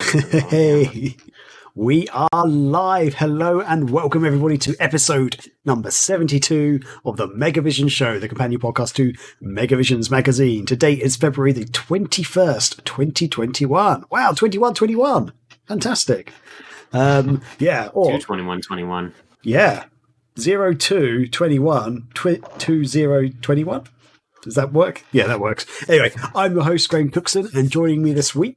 Hey, we are live. Hello and welcome everybody to episode number 72 of the Megavision Show, the companion podcast to Megavision's magazine. Today is February the 21st, 2021. Wow, 2121. Fantastic. Or 2/21/21. Yeah. 02/21 2021. Does that work? Yeah, that works. Anyway, I'm your host, Graham Cookson, and joining me this week,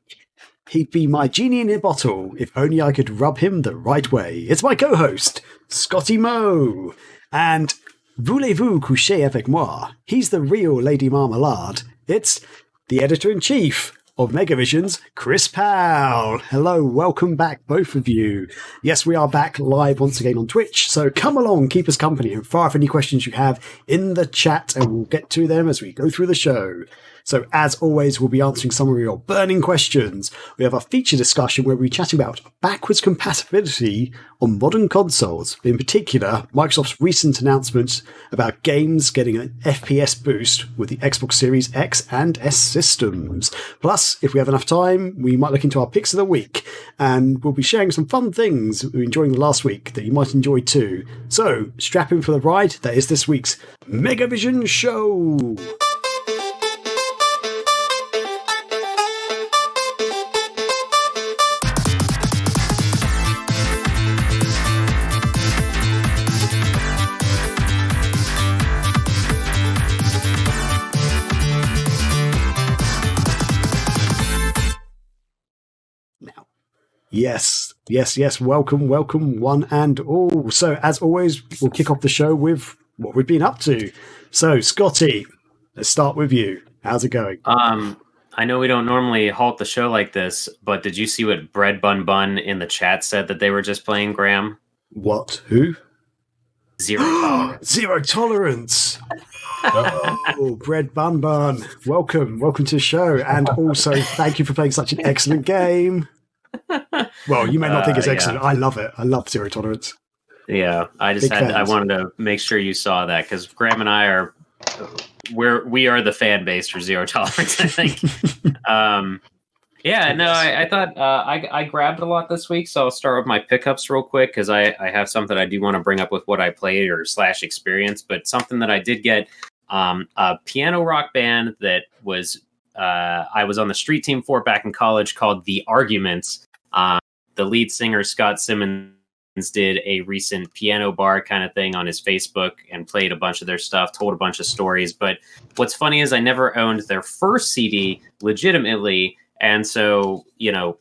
he'd be my genie in a bottle if only I could rub him the right way. It's my co-host, Scotty Moe. And voulez-vous coucher avec moi? He's the real Lady Marmalade. It's the editor-in-chief of Megavision's, Chris Powell. Hello, welcome back, both of you. Yes, we are back live once again on Twitch, so come along, keep us company, and fire off any questions you have in the chat, and we'll get to them as we go through the show. So, as always, we'll be answering some of your burning questions. We have a feature discussion where we're chatting about backwards compatibility on modern consoles. In particular, Microsoft's recent announcement about games getting an FPS boost with the Xbox Series X and S systems. Plus, if we have enough time, we might look into our picks of the week, and we'll be sharing some fun things we were enjoying last week that you might enjoy too. So, strap in for the ride. That is this week's Megavision Show. Yes. Welcome, one and all. So, as always, we'll kick off the show with what we've been up to. So, Scotty, let's start with you. How's it going? I know we don't normally halt the show like this, but did you see what Bread Bun Bun in the chat said that they were just playing, Graham? What? Who? Zero tolerance. Zero tolerance. Oh, Bread Bun Bun. Welcome to the show. And also, thank you for playing such an excellent game. Well, you may not think it's excellent. Yeah. I love it. I love Zero Tolerance. Yeah, I wanted to make sure you saw that because Graham and I we are the fan base for Zero Tolerance, I think. I thought I grabbed a lot this week, so I'll start with my pickups real quick because I have something I do want to bring up with what I played or / experience, but something that I did get, a piano rock band that was I was on the street team for back in college called The Arguments. The lead singer, Scott Simmons, did a recent piano bar kind of thing on his Facebook and played a bunch of their stuff, told a bunch of stories. But what's funny is I never owned their first CD legitimately. And so,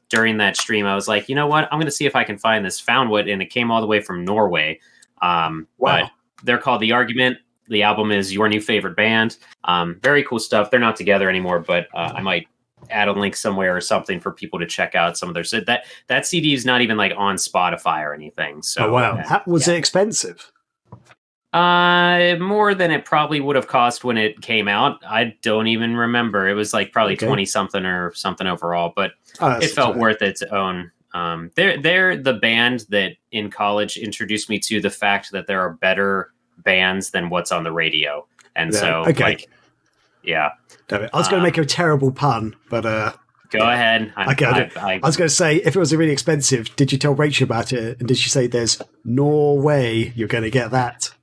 during that stream, I was like, you know what? I'm going to see if I can find this. Found what, and it came all the way from Norway. Wow. But they're called The Argument. The album is Your New Favorite Band. Very cool stuff. They're not together anymore, but I might add a link somewhere or something for people to check out some of their. That CD is not even like on Spotify or anything. So, wow. Was it expensive? More than it probably would have cost when it came out. I don't even remember. It was like probably 20 something or something overall, but it felt worth its own. They're the band that in college introduced me to the fact that there are better bands than what's on the radio. And I was going to make a terrible pun, but go ahead. I was going to say, if it was really expensive, did you tell Rachel about it? And did she say there's no way you're going to get that?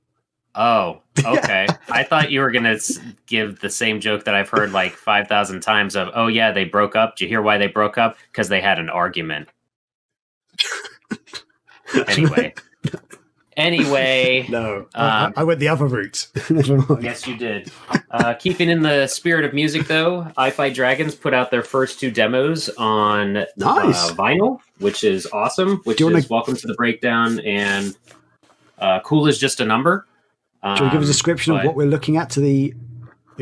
Oh, okay. I thought you were going to give the same joke that I've heard like 5,000 times of, oh yeah, they broke up. Did you hear why they broke up? Because they had an argument. Anyway. No, I went the other route. Yes, you did. Keeping in the spirit of music, though, I Fight Dragons put out their first 2 demos on vinyl, which is awesome, Welcome to the Breakdown and Cool is Just a Number. Do you want to give a description of what we're looking at to the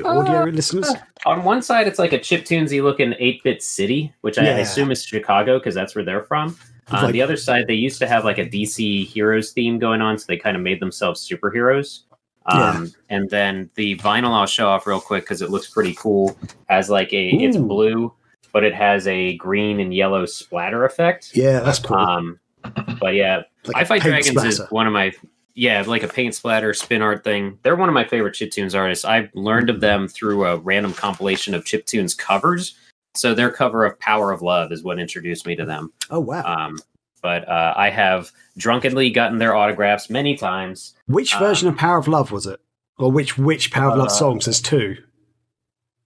audio listeners? On one side, it's like a chiptunesy looking 8-bit city, which I assume is Chicago because that's where they're from. On the other side, they used to have like a DC Heroes theme going on, so they kind of made themselves superheroes. And then the vinyl I'll show off real quick because it looks pretty cool. Has like it's blue, but it has a green and yellow splatter effect. Yeah, that's cool. But yeah, like I Fight Dragons splatter. Is one of my like a paint splatter spin art thing. They're one of my favorite chiptunes artists. I've learned of them through a random compilation of chiptunes covers So their cover of "Power of Love" is what introduced me to them. Oh wow! But I have drunkenly gotten their autographs many times. Which version of "Power of Love" was it, or which Power of Love songs? There's two.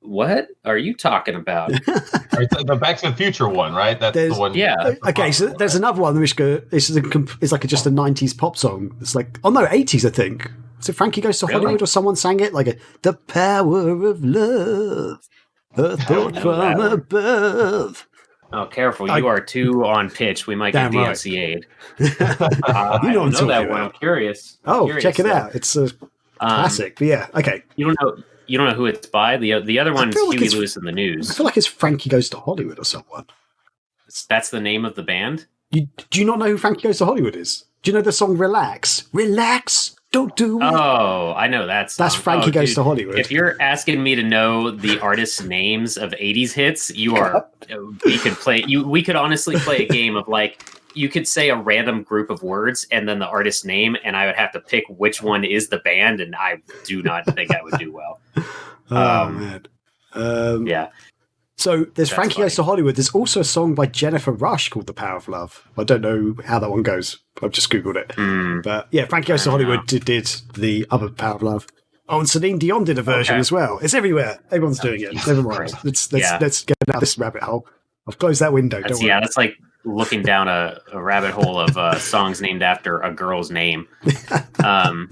What are you talking about? The Back to the Future one, right? That's the one. Yeah. Okay, so there's another one which it's like just a 90s pop song. It's like 80s, I think. Was it Frankie Goes to Hollywood or someone sang it? Like the power of love, a thought from above. Oh, careful! You are too on pitch. We might get DMCA'd. Right. You know that one. I'm curious. Check it out. It's a classic. But yeah, okay. You don't know who it's by. The other one's Huey Lewis and the News. I feel like it's Frankie Goes to Hollywood or someone. That's the name of the band? Do you not know who Frankie Goes to Hollywood is? Do you know the song Relax? Relax, don't do it. Oh, I know that song. That's Frankie Goes to Hollywood. If you're asking me to know the artists' names of 80s hits, we could honestly play a game of like, you could say a random group of words and then the artist's name, and I would have to pick which one is the band, and I do not think I would do well. Man. Yeah. So there's Frankie Goes to Hollywood. There's also a song by Jennifer Rush called The Power of Love. I don't know how that one goes. I've just Googled it. But yeah, Frankie Goes to Hollywood did the other Power of Love. Oh, and Celine Dion did a version as well. It's everywhere. Everyone's doing it. Never mind. Let's get out this rabbit hole. I've closed that window. That's like looking down a rabbit hole of songs named after a girl's name. A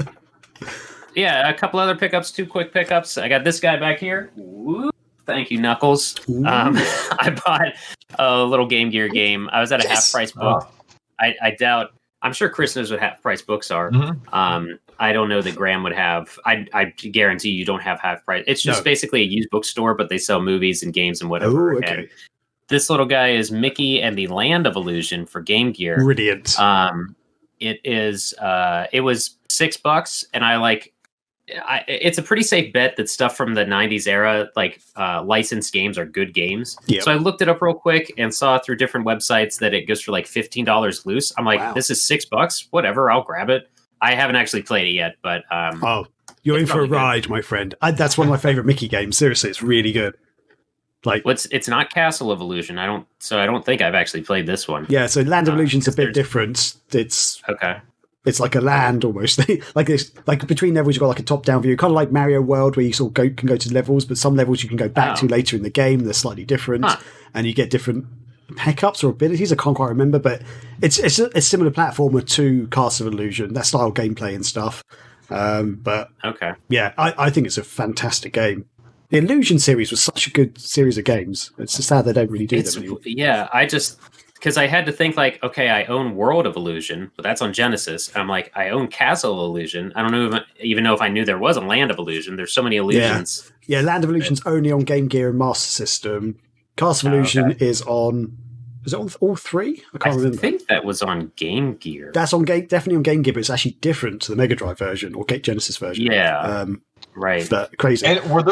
couple other pickups, 2 quick pickups. I got this guy back here. Woo. Thank you, Knuckles. I bought a little Game Gear game. I was at a half-price book. I'm sure Chris knows what half-price books are. Mm-hmm. I don't know that Graham would have. I guarantee you don't have half-price. It's just basically a used bookstore, but they sell movies and games and whatever. Oh, okay. And this little guy is Mickey and the Land of Illusion for Game Gear. Brilliant. It is. It was $6, and it's a pretty safe bet that stuff from the 90s era, like licensed games, are good games. Yep. So I looked it up real quick and saw through different websites that it goes for like $15 loose. I'm like, This is $6. Whatever, I'll grab it. I haven't actually played it yet, but you're in for a ride, my friend. That's one of my favorite Mickey games. Seriously, it's really good. Like, it's not Castle of Illusion. I don't think I've actually played this one. Yeah, so Land of Illusion's a bit different. It's okay. It's like a land almost. like between levels, you've got like a top-down view, kind of like Mario World, where you sort of can go to levels, but some levels you can go back to later in the game. They're slightly different, and you get different pickups or abilities. I can't quite remember, but it's a similar platformer to Castle of Illusion, that style gameplay and stuff. But okay, yeah, I think it's a fantastic game. The Illusion series was such a good series of games. It's just sad they don't really do them anymore. Yeah, because I had to think like, okay, I own World of Illusion, but that's on Genesis. And I'm like, I own Castle of Illusion. I don't even know if I knew there was a Land of Illusion. There's so many illusions. Yeah, Land of Illusion's only on Game Gear and Master System. Castle of Illusion is on all 3? I can't remember. I think that was on Game Gear. That's definitely on Game Gear, but it's actually different to the Mega Drive version or Genesis version. Yeah. Right. But crazy. And were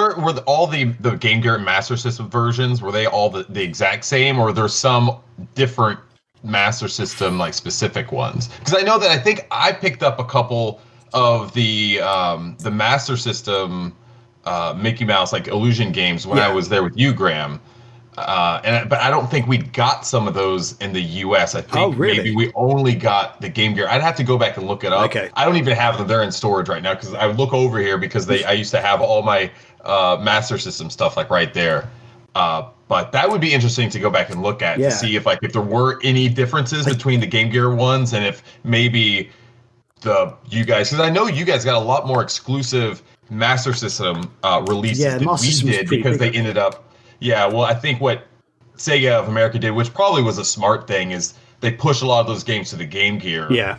all the Game Gear and Master System versions, were they all the exact same, or were there some different Master System like specific ones? Because I think I picked up a couple of the Master System Mickey Mouse like Illusion games when I was there with you, Graham. But I don't think we got some of those in the U.S. I think maybe we only got the Game Gear. I'd have to go back and look it up. Okay. I don't even have them. They're in storage right now because I would look over here because I used to have all my Master System stuff like right there. But that would be interesting to go back and look at to see if there were any differences between the Game Gear ones and if maybe you guys, because I know you guys got a lot more exclusive Master System releases than we did because they ended up. Yeah, well, I think what Sega of America did, which probably was a smart thing, is they pushed a lot of those games to the Game Gear. Yeah.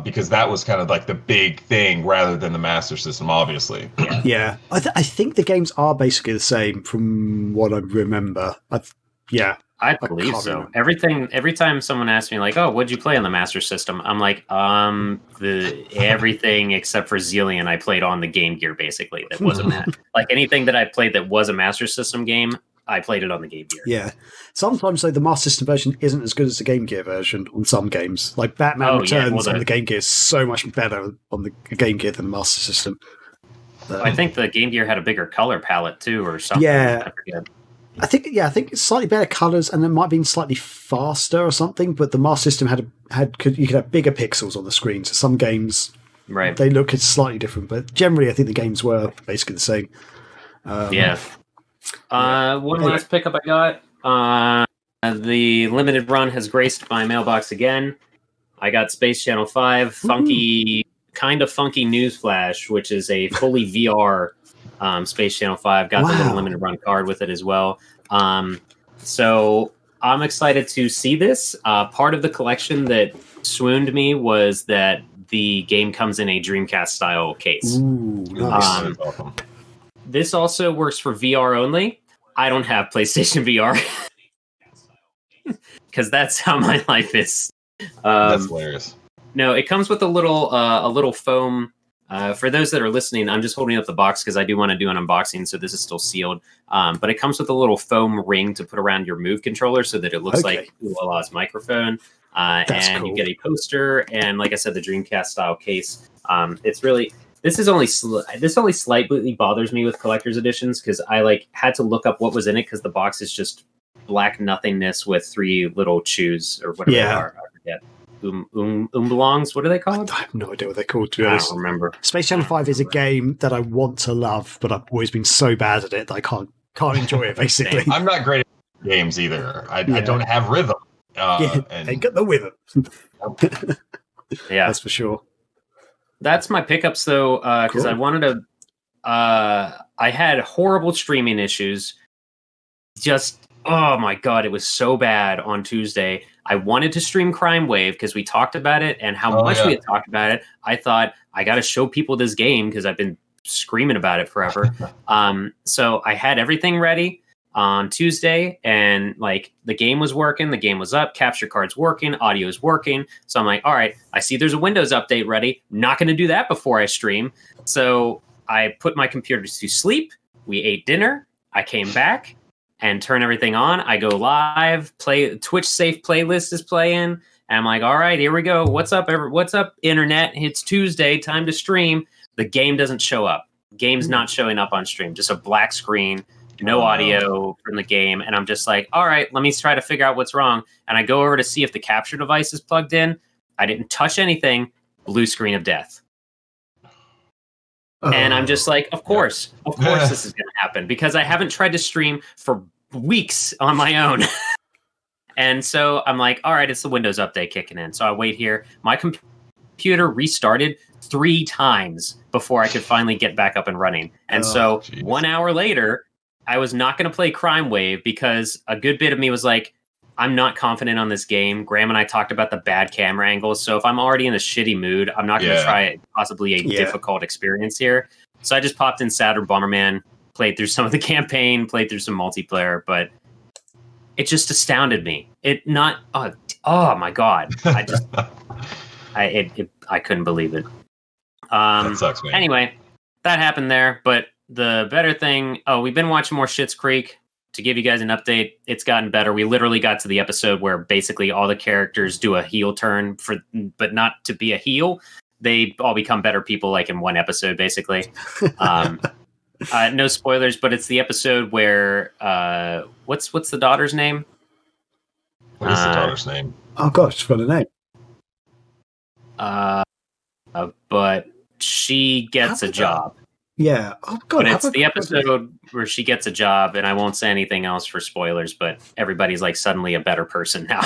Because that was kind of like the big thing rather than the Master System, obviously. Yeah. I think the games are basically the same from what I remember. I believe so. Remember. Every time someone asks me like, "Oh, what'd you play on the Master System?" I'm like, everything except for Zillion I played on the Game Gear, basically. That wasn't that. Like anything that I played that was a Master System game, I played it on the Game Gear. Yeah. Sometimes the Master System version isn't as good as the Game Gear version on some games. Like Batman Returns on the Game Gear is so much better on the Game Gear than the Master System. I think the Game Gear had a bigger color palette too, or something. Yeah. I forget. I think it's slightly better colours, and it might have been slightly faster or something. But the Master System you could have bigger pixels on the screen. So some games, right, they look slightly different, but generally, I think the games were basically the same. One last pickup I got. The limited run has graced my mailbox again. I got Space Channel 5, kind of funky Newsflash, which is a fully VR Space Channel 5. Got the little limited run card with it as well. So I'm excited to see this. Part of the collection that swooned me was that the game comes in a Dreamcast style case. Ooh, nice. This also works for VR only. I don't have PlayStation VR because that's how my life is. That's hilarious. No, it comes with a little foam. For those that are listening, I'm just holding up the box because I do want to do an unboxing, so this is still sealed. But it comes with a little foam ring to put around your Move controller so that it looks like Uala's microphone. And cool. You get a poster, and like I said, the Dreamcast style case. It's really this only slightly bothers me with collector's editions because I had to look up what was in it because the box is just black nothingness with 3 little chews or whatever they are. I forget. Umblongs, what are they called? I have no idea what they're called, to be honest. I don't remember. Space Channel 5 is a game that I want to love, but I've always been so bad at it that I can't enjoy it, basically. I'm not great at games either. I don't have rhythm. Ain't got the rhythm. Yeah. That's for sure. That's my pickups, though, because I wanted to... I had horrible streaming issues. Oh my God, it was so bad on Tuesday. I wanted to stream Crime Wave because we talked about it and how much we had talked about it. I thought, I got to show people this game because I've been screaming about it forever. So I had everything ready on Tuesday and the game was working. The game was up. Capture card's working. Audio's working. So I'm like, all right, I see there's a Windows update ready. Not going to do that before I stream. So I put my computer to sleep. We ate dinner. I came back and turn everything on. I go live, Twitch safe playlist is playing. And I'm like, all right, here we go. What's up, internet? It's Tuesday, time to stream. The game doesn't show up. Game's not showing up on stream. Just a black screen, no audio from the game. And I'm just like, all right, let me try to figure out what's wrong. And I go over to see if the capture device is plugged in. I didn't touch anything. Blue screen of death. And I'm just like, of course this is going to happen because I haven't tried to stream for weeks on my own. And so I'm like, all right, it's the Windows update kicking in. So I wait here. My computer restarted 3 times before I could finally get back up and running. And 1 hour later, I was not going to play Crime Wave because a good bit of me was like, I'm not confident on this game. Graham and I talked about the bad camera angles. So if I'm already in a shitty mood, I'm not going to try possibly a difficult experience here. So I just popped in Saturn Bomberman, played through some of the campaign, played through some multiplayer, but it just astounded me. Oh my God. I couldn't believe it. That sucks, man. Anyway, that happened there. But the better thing, we've been watching more Schitt's Creek. To give you guys an update, it's gotten better. We literally got to the episode where basically all the characters do a heel turn but not to be a heel. They all become better people in one episode, basically. No spoilers, but it's the episode where what's the daughter's name? What is the daughter's name? Oh gosh, for the name. But she gets a job. Yeah. Oh God. But it's the episode where she gets a job, and I won't say anything else for spoilers. But everybody's suddenly a better person now.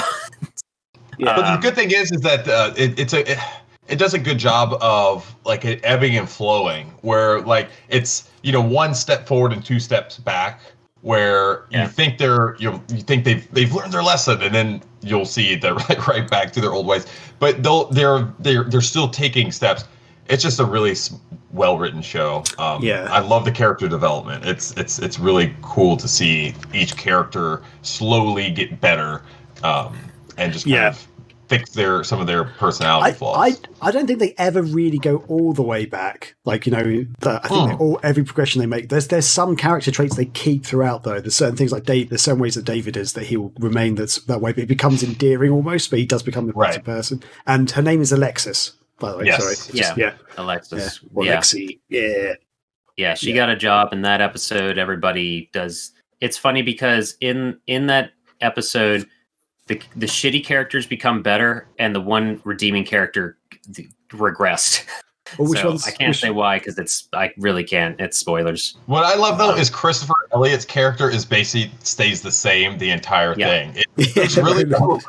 But the good thing is that it does a good job of it ebbing and flowing, where it's 1 step forward and 2 steps back, where you think they've learned their lesson, and then you'll see they're right back to their old ways. But they're still taking steps. It's just a really well-written show. I love the character development. It's really cool to see each character slowly get better, and just kind of fix some of their personality flaws. I don't think they ever really go all the way back. I think every progression they make, there's some character traits they keep throughout, though. There's certain things there's certain ways that David is that he'll remain that way, but it becomes endearing almost, but he does become a better person. And her name is Alexis, by the way. Yes. Sorry. Alexis. Alexi. Yeah. Yeah, she got a job in that episode. Everybody does it's funny because in that episode, the shitty characters become better, and the one redeeming character regressed. Well, which so ones? I can't say why because I really can't. It's spoilers. What I love though is Christopher Elliott's character is basically stays the same the entire thing. There's really no,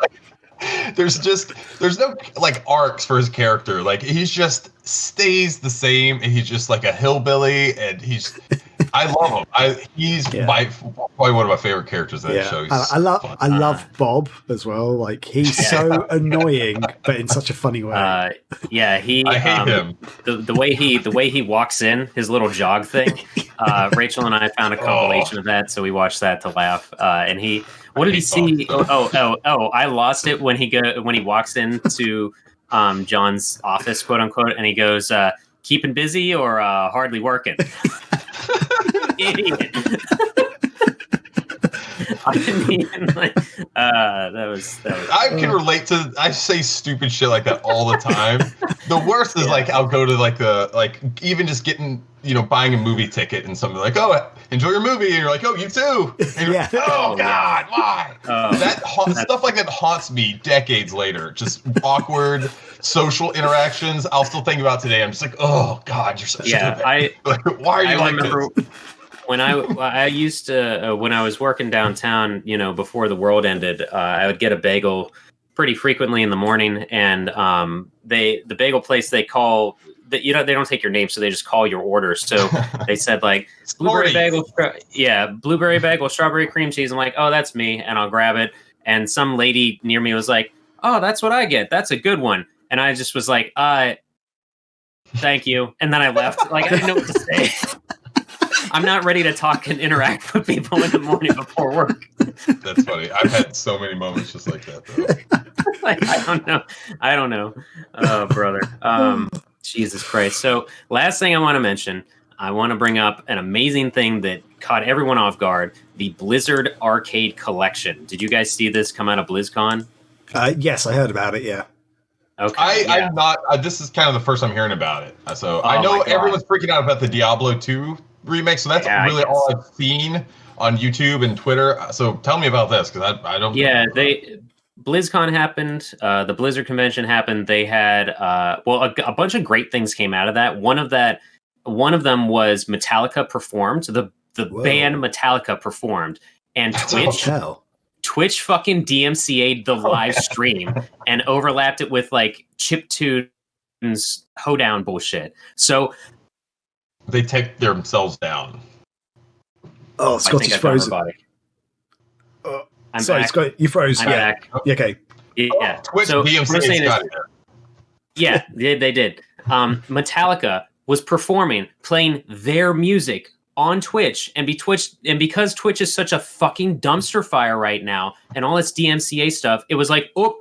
there's no like arcs for his character. Like he's just stays the same, and he's just like a hillbilly, and I love him. He's probably one of my favorite characters in that show. I love Bob as well. Like he's so annoying, but in such a funny way. I hate him. The way he walks in, his little jog thing. Rachel and I found a compilation of that, so we watched that to laugh. And what did he see? Oh! I lost it when he walks into John's office, quote unquote, and he goes, "Keeping busy or hardly working?" Idiot. I didn't even like. That was. I can relate to. I say stupid shit like that all the time. The worst is like I'll go to even just getting buying a movie ticket and somebody like, oh, enjoy your movie, and you're like, oh, you too. And you're like, oh God, why? Stuff like that haunts me decades later. Just awkward social interactions. I'll still think about today. I'm just like, oh God, you're such a why are you like this? When I used to when I was working downtown, before the world ended, I would get a bagel pretty frequently in the morning, and the bagel place they call that they don't take your name, so they just call your order. So they said like blueberry bagel, blueberry bagel, strawberry cream cheese. I'm like, oh, that's me, and I'll grab it. And some lady near me was like, oh, that's what I get. That's a good one. And I just was like, thank you. And then I left. Like I didn't know what to say. I'm not ready to talk and interact with people in the morning before work. That's funny. I've had so many moments just like that, though. I don't know. Oh, brother. Jesus Christ. So last thing I want to mention, I want to bring up an amazing thing that caught everyone off guard, the Blizzard Arcade Collection. Did you guys see this come out of BlizzCon? Yes, I heard about it, yeah. Okay. I'm not. This is kind of the first I'm hearing about it. So I know everyone's freaking out about the Diablo 2 remake, so that's really all I've seen on YouTube and Twitter. So tell me about this, because I don't. Yeah, BlizzCon happened. The Blizzard convention happened. They had a bunch of great things came out of that. One of them was Metallica performed. The band Metallica performed, and Twitch fucking DMCA'd the live stream and overlapped it with like chiptunes hoedown bullshit. They take themselves down. Oh, Scott is frozen. I'm sorry, back. Scott, you froze. I'm back. Okay. Yeah. Twitch DMCA got it. Yeah, they did. Metallica was performing, playing their music on Twitch, and because Twitch is such a fucking dumpster fire right now, and all its DMCA stuff, it was like, oh,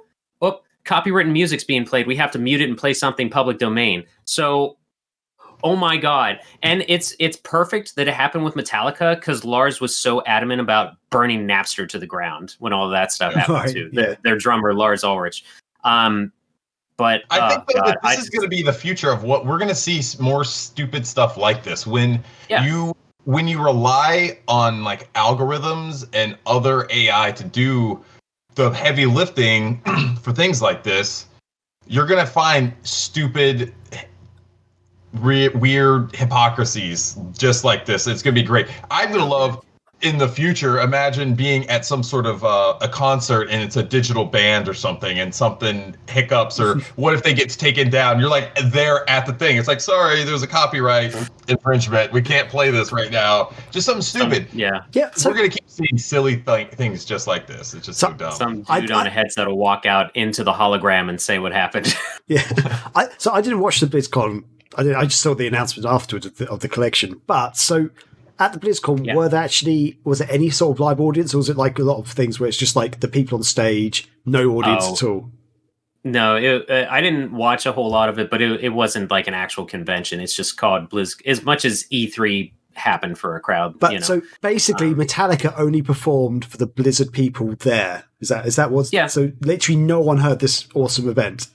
copywritten music's being played. We have to mute it and play something public domain. So, oh my God. And it's perfect that it happened with Metallica, because Lars was so adamant about burning Napster to the ground when all of that stuff happened too. Yeah. Their drummer, Lars Ulrich. But I think that this is going to be the future of what we're going to see more stupid stuff like this. When you rely on like algorithms and other AI to do the heavy lifting for things like this, you're going to find stupid, weird hypocrisies just like this. It's going to be great. I'm going to love in the future, imagine being at some sort of a concert and it's a digital band or something, and something hiccups, or what if they get taken down? You're like there at the thing. It's like, sorry, there's a copyright infringement. We can't play this right now. Just something stupid. So we're gonna keep seeing silly things just like this. It's just so dumb. Some dude on a headset will walk out into the hologram and say what happened. So I didn't watch the BlizzCon. I just saw the announcement afterwards of the collection. But so. At the BlizzCon, was there any sort of live audience, or was it like a lot of things where it's just like the people on stage, no audience at all? No, I didn't watch a whole lot of it, but it wasn't like an actual convention. It's just called Blizz, as much as E3 happened for a crowd. But so basically, Metallica only performed for the Blizzard people there. Is that what? Yeah. So literally, no one heard this awesome event.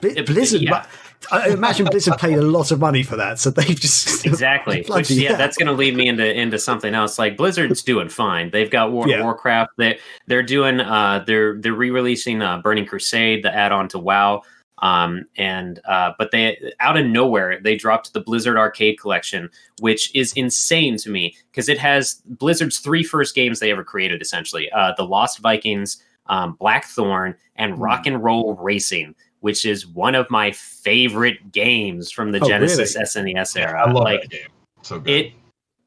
Blizzard. Yeah. I imagine Blizzard paid a lot of money for that, so they just exactly. Which, that's going to lead me into something else. Like Blizzard's doing fine. They've got Warcraft. They're doing they're re-releasing Burning Crusade, the add-on to WoW. But they out of nowhere they dropped the Blizzard Arcade Collection, which is insane to me because it has Blizzard's 3 first games they ever created, essentially the Lost Vikings, Blackthorn, and Rock and Roll Racing, which is one of my favorite games from the Genesis SNES era. I love that game. So good.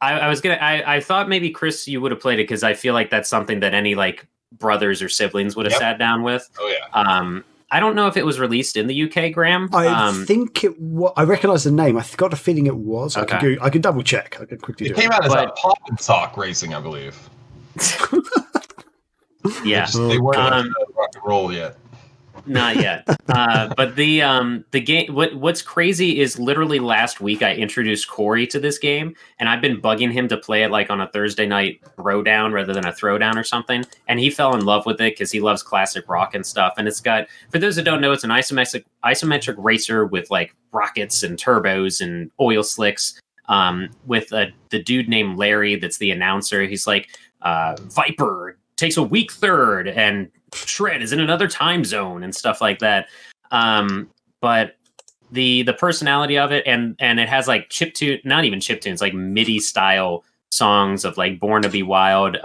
I thought maybe Chris, you would have played it because I feel like that's something that any like brothers or siblings would have sat down with. Oh yeah. I don't know if it was released in the UK, Graham. I think it was. I recognize the name. I got a feeling it was. Okay. I can double check. I can quickly do it. It came out as a Pop and Sock Racing, I believe. Yeah. They weren't rock and roll yet. Not yet. But the game, what's crazy is literally last week I introduced Corey to this game, and I've been bugging him to play it like on a Thursday night throwdown rather than a throwdown or something. And he fell in love with it because he loves classic rock and stuff. And it's got, for those that don't know, it's an isometric racer with like rockets and turbos and oil slicks. With the dude named Larry, that's the announcer. He's like, Viper takes a weak third, and Shred is in another time zone and stuff like that. But the personality of it, and it has like not even chiptunes, like MIDI style songs of like Born to Be Wild,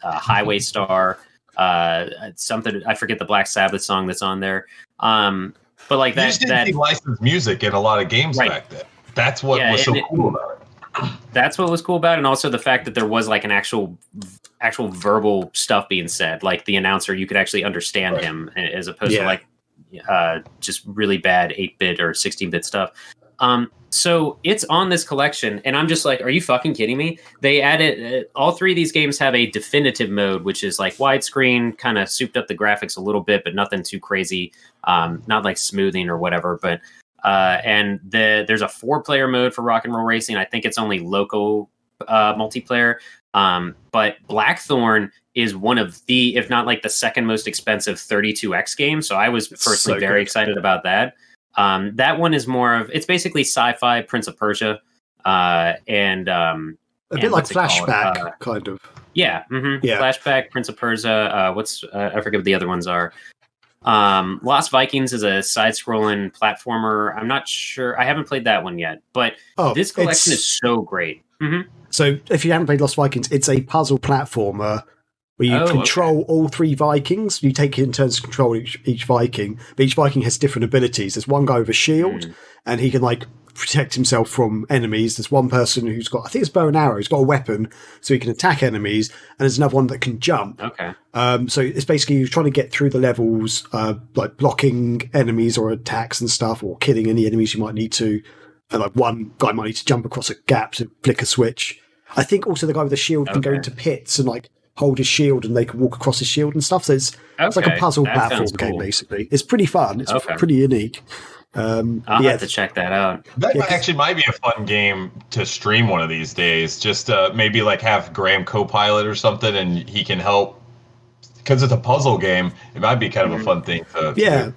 Highway Star, something, I forget the Black Sabbath song that's on there. But like that, see licensed music in a lot of games back then. That's what was so cool about it. That's what was cool about it, and also the fact that there was like an actual verbal stuff being said, like the announcer, you could actually understand him as opposed to like just really bad 8-bit or 16-bit stuff. So it's on this collection, and I'm just like, are you fucking kidding me? They added all 3 of these games have a definitive mode, which is like widescreen, kind of souped up the graphics a little bit, but nothing too crazy, not like smoothing or whatever. But and there's a 4-player mode for Rock and Roll Racing. I think it's only local multiplayer. But Blackthorn is one of the, if not like the second most expensive 32X game. So I was personally very excited about that. That one is more of, it's basically sci-fi Prince of Persia. And a bit like Flashback, kind of. Yeah, yeah. Flashback, Prince of Persia. I forget what the other ones are. Lost Vikings is a side-scrolling platformer. I'm not sure. I haven't played that one yet, but this collection is so great. Mm-hmm. So if you haven't played Lost Vikings, it's a puzzle platformer where you control all 3 Vikings. You take it in turns to control each Viking, but each Viking has different abilities. There's one guy with a shield, and he can like protect himself from enemies. There's one person who's got, I think it's bow and arrow, he's got a weapon, so he can attack enemies, and there's another one that can jump. Okay. So it's basically you're trying to get through the levels, like blocking enemies or attacks and stuff, or killing any enemies you might need to. And like one guy might need to jump across a gap to flick a switch. I think also the guy with the shield can go into pits and like hold his shield, and they can walk across his shield and stuff. So it's like a puzzle platform game, basically. It's pretty fun. It's pretty unique. I'll have to check that out. That actually might be a fun game to stream one of these days. Just maybe like have Graham co-pilot or something, and he can help. Because it's a puzzle game, it might be kind of a fun thing to do.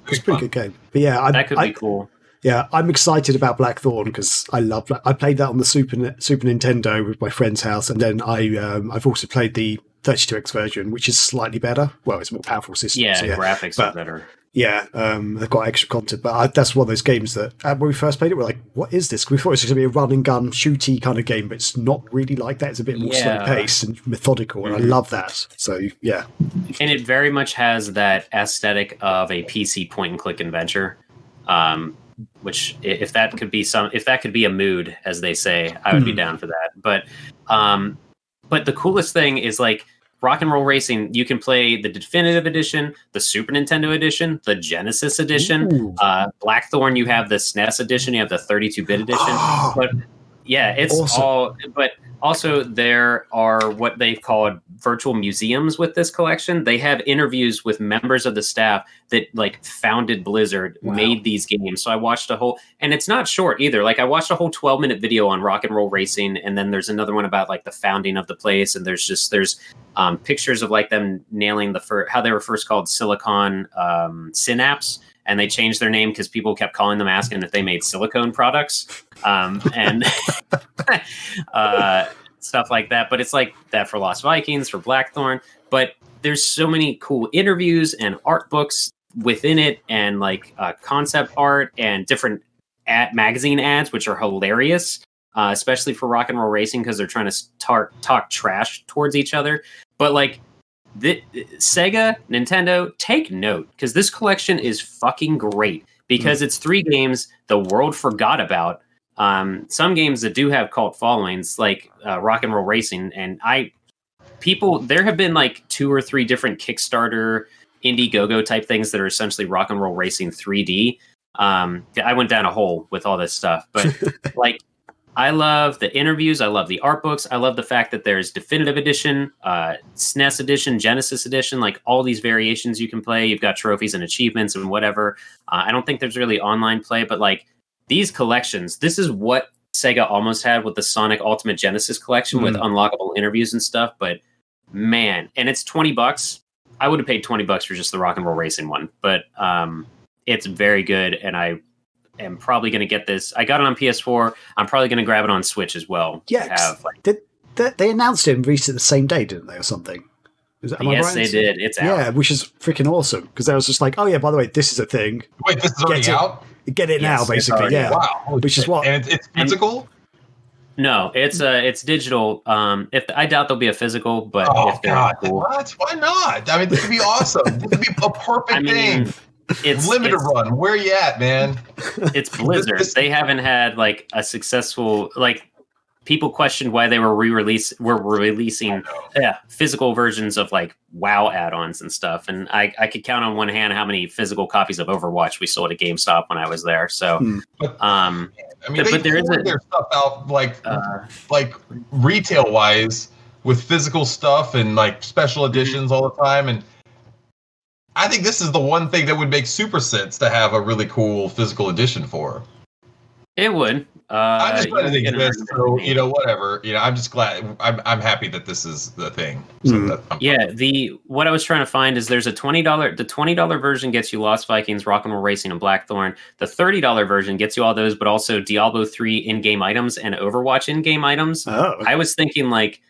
It's a pretty good game. But yeah, that could be cool. Yeah, I'm excited about Blackthorn because I played that on the Super Nintendo with my friend's house, and then I've also played the 32X version, which is slightly better. Well, it's a more powerful system. Yeah, graphics are better. Yeah, they've got extra content, but that's one of those games that when we first played it, we're like, what is this? We thought it was going to be a run and gun shooty kind of game, but it's not really like that. It's a bit more slow paced and methodical, and I love that. So yeah, and it very much has that aesthetic of a PC point and click adventure. Which if that could be a mood, as they say, I would be down for that. But the coolest thing is like Rock and Roll Racing. You can play the Definitive Edition, the Super Nintendo Edition, the Genesis Edition, Blackthorn. You have the SNES Edition. You have the 32-bit edition. But yeah, it's awesome. All. But also, there are what they've called virtual museums with this collection. They have interviews with members of the staff that like founded Blizzard, made these games. So I watched and it's not short either. Like I watched a whole 12-minute video on Rock and Roll Racing, and then there's another one about like the founding of the place. And there's pictures of like them nailing how they were first called Silicon Synapse. and they changed their name because people kept calling them asking if they made silicone products, and stuff like that. But it's like that for Lost Vikings, for Blackthorn. But there's so many cool interviews and art books within it, and like concept art and different magazine ads, which are hilarious, especially for Rock and Roll Racing, because they're trying to talk trash towards each other. But like Sega, Nintendo, take note, because this collection is fucking great, because it's 3 games the world forgot about. Some games that do have cult followings, like Rock and Roll Racing, and there have been like 2 or 3 different Kickstarter, Indiegogo type things that are essentially Rock and Roll Racing 3D. I went down a hole with all this stuff, but like, I love the interviews. I love the art books. I love the fact that there's Definitive Edition, SNES Edition, Genesis Edition, like all these variations you can play. You've got trophies and achievements and whatever. I don't think there's really online play, but like these collections, this is what Sega almost had with the Sonic Ultimate Genesis collection with unlockable interviews and stuff. But man, and it's $20. I would have paid $20 for just the Rock and Roll Racing one, but it's very good, and I am probably going to get this. I got it on PS4. I'm probably going to grab it on Switch as well. Yeah, they announced it and released it the same day, didn't they, or something? Yes, they did. It's out. Yeah, which is freaking awesome, because I was just like, oh yeah, by the way, this is a thing. Wait, this is already out? Get it now, basically. Yeah. Wow. Which is what? And it's physical? No, it's digital. I doubt there'll be a physical, but if God, cool. What? Why not? I mean, this would be awesome. This would be a perfect thing. It's limited run. Where you at, man? It's Blizzard. They haven't had like a successful, like, people questioned why they were releasing physical versions of like WoW add-ons and stuff. And I could count on one hand how many physical copies of Overwatch we sold at GameStop when I was there. So, I mean, but there is their stuff out like retail wise with physical stuff and like special editions all the time. And I think this is the one thing that would make super sense to have a really cool physical edition for. It would. I'm just glad it exists. So whatever. I'm just glad. I'm happy that this is the thing. So what I was trying to find is there's a $20. The $20 version gets you Lost Vikings, Rock and Roll Racing, and Blackthorn. The $30 version gets you all those, but also Diablo 3 in-game items and Overwatch in-game items. Oh. I was thinking like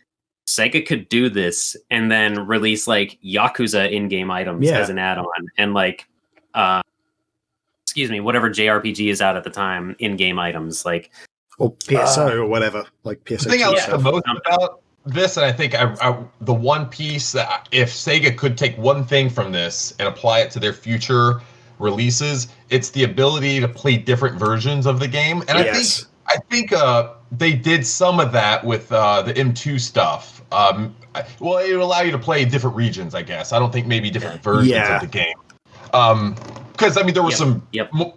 Sega could do this and then release like Yakuza in-game items as an add-on, and like whatever JRPG is out at the time, in-game items, like, or PSO or whatever, like PSO. The thing I like the most about this, and I think the one piece that if Sega could take one thing from this and apply it to their future releases, it's the ability to play different versions of the game. And I think they did some of that with the M2 stuff. Well, it would allow you to play different regions, I guess. I don't think maybe different versions of the game. Because I mean, there were some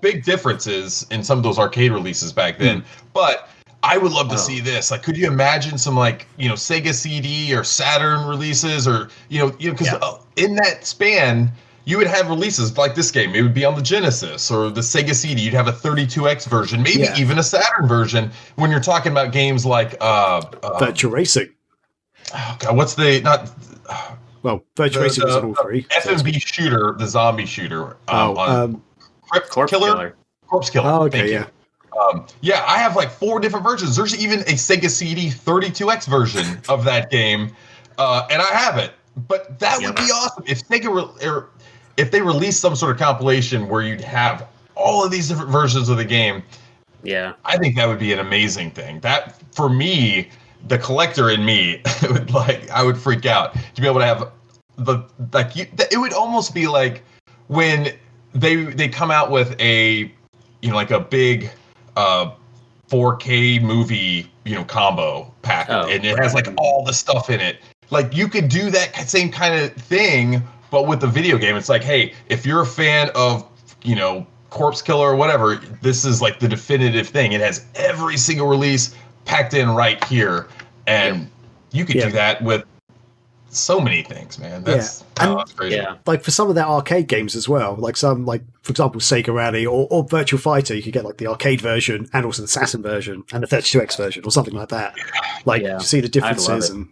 big differences in some of those arcade releases back then. But I would love to see this. Like, could you imagine some Sega CD or Saturn releases, or because in that span you would have releases like this game. It would be on the Genesis or the Sega CD. You'd have a 32X version, maybe even a Saturn version. When you're talking about games like Virtual Racing. Oh God, what's the not? Well, Virtual Racing was on all 3. FMV shooter, the zombie shooter. Corpse Killer. Corpse Killer. Oh, okay, I have like 4 different versions. There's even a Sega CD 32X version of that game, and I have it. But that would be awesome if Sega if they released some sort of compilation where you'd have all of these different versions of the game. Yeah, I think that would be an amazing thing. That, for me, the collector in me I would freak out to be able to have it would almost be like when they come out with a a big 4K movie combo pack, and it has like all the stuff in it. Like, you could do that same kind of thing, but with the video game. It's like, hey, if you're a fan of Corpse Killer or whatever, this is like the definitive thing. It has every single release packed in right here, and you could do that with so many things, man. That's crazy. Yeah. Like, for some of their arcade games as well, like some, like, for example, Sega Rally or Virtual Fighter, you could get like the arcade version and also the Saturn version and the 32X version or something like that. Like, to see the differences, and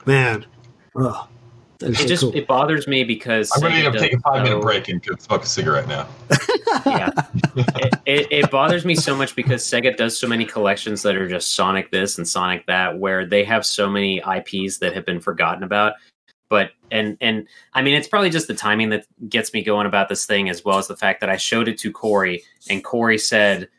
man, It bothers me because I'm going to need to take a 5-minute so, break and go smoke a cigarette now. Yeah, it bothers me so much because Sega does so many collections that are just Sonic this and Sonic that, where they have so many IPs that have been forgotten about. But and I mean, it's probably just the timing that gets me going about this thing, as well as the fact that I showed it to Corey, and Corey said,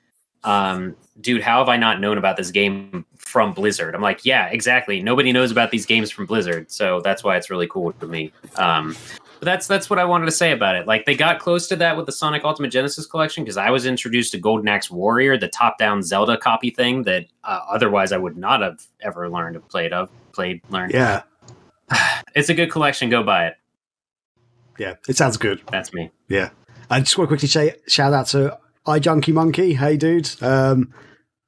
dude, how have I not known about this game from Blizzard? I'm like, yeah, exactly. Nobody knows about these games from Blizzard, so that's why it's really cool to me. But that's what I wanted to say about it. Like, they got close to that with the Sonic Ultimate Genesis collection, because I was introduced to Golden Axe Warrior, the top-down Zelda copy thing that otherwise I would not have ever learned to learned. Yeah. It's a good collection. Go buy it. Yeah, it sounds good. That's me. Yeah. I just want to quickly shout out to iJunkie Monkey. Hey, dude.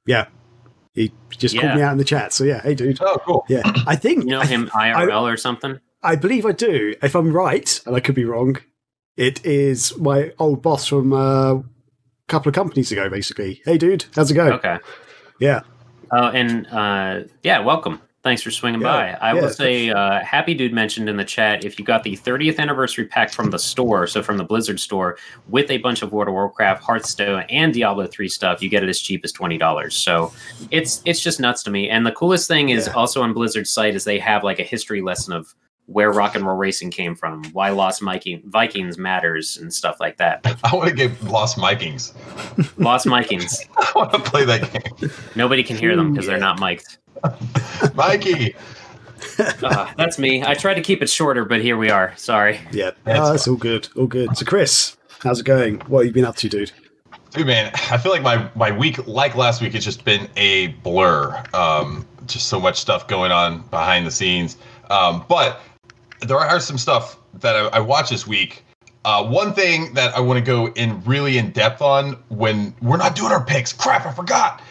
Yeah. He just called me out in the chat. So, yeah. Hey, dude. Oh, cool. Yeah. I think... You know him IRL or something? I believe I do. If I'm right, and I could be wrong, it is my old boss from a couple of companies ago, basically. Hey, dude. How's it going? Okay. Yeah. Yeah, welcome. Thanks for swinging by. I will say, Happy Dude mentioned in the chat, if you got the 30th anniversary pack from the store, so from the Blizzard store, with a bunch of World of Warcraft, Hearthstone, and Diablo 3 stuff, you get it as cheap as $20. So it's just nuts to me. And the coolest thing is also on Blizzard's site is they have like a history lesson of where rock and roll racing came from, why Lost Vikings matters, and stuff like that. I want to get Lost Vikings. Lost Vikings. I want to play that game. Nobody can hear them because they're not mic'd. Mikey. That's me. I tried to keep it shorter, but here we are. Sorry. Yeah, that's all good. All good. So, Chris, how's it going? What have you been up to, dude? Dude, man, I feel like my week, like last week, it's just been a blur. Just so much stuff going on behind the scenes. But there are some stuff that I watched this week. One thing that I want to go really in depth on when we're not doing our picks. Crap, I forgot.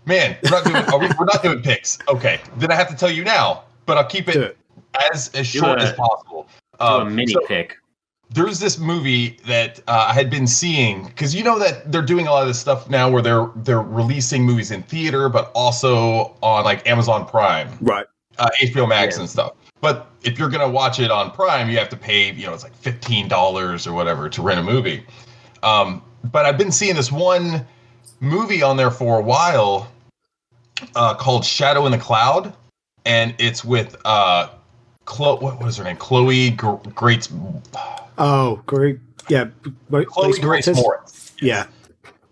Man, we're not doing picks. Okay, then I have to tell you now, but I'll keep it as short as possible. Do a mini pick. There's this movie that I had been seeing, because you know that they're doing a lot of this stuff now where they're releasing movies in theater, but also on like Amazon Prime, right? HBO Max and stuff. But if you're gonna watch it on Prime, you have to pay, it's like $15 or whatever to rent a movie. But I've been seeing this one movie on there for a while. Called Shadow in the Cloud, and it's with what was her name? Chloe Grace. Oh, great! Yeah, Chloe Grace Moritz. Yeah,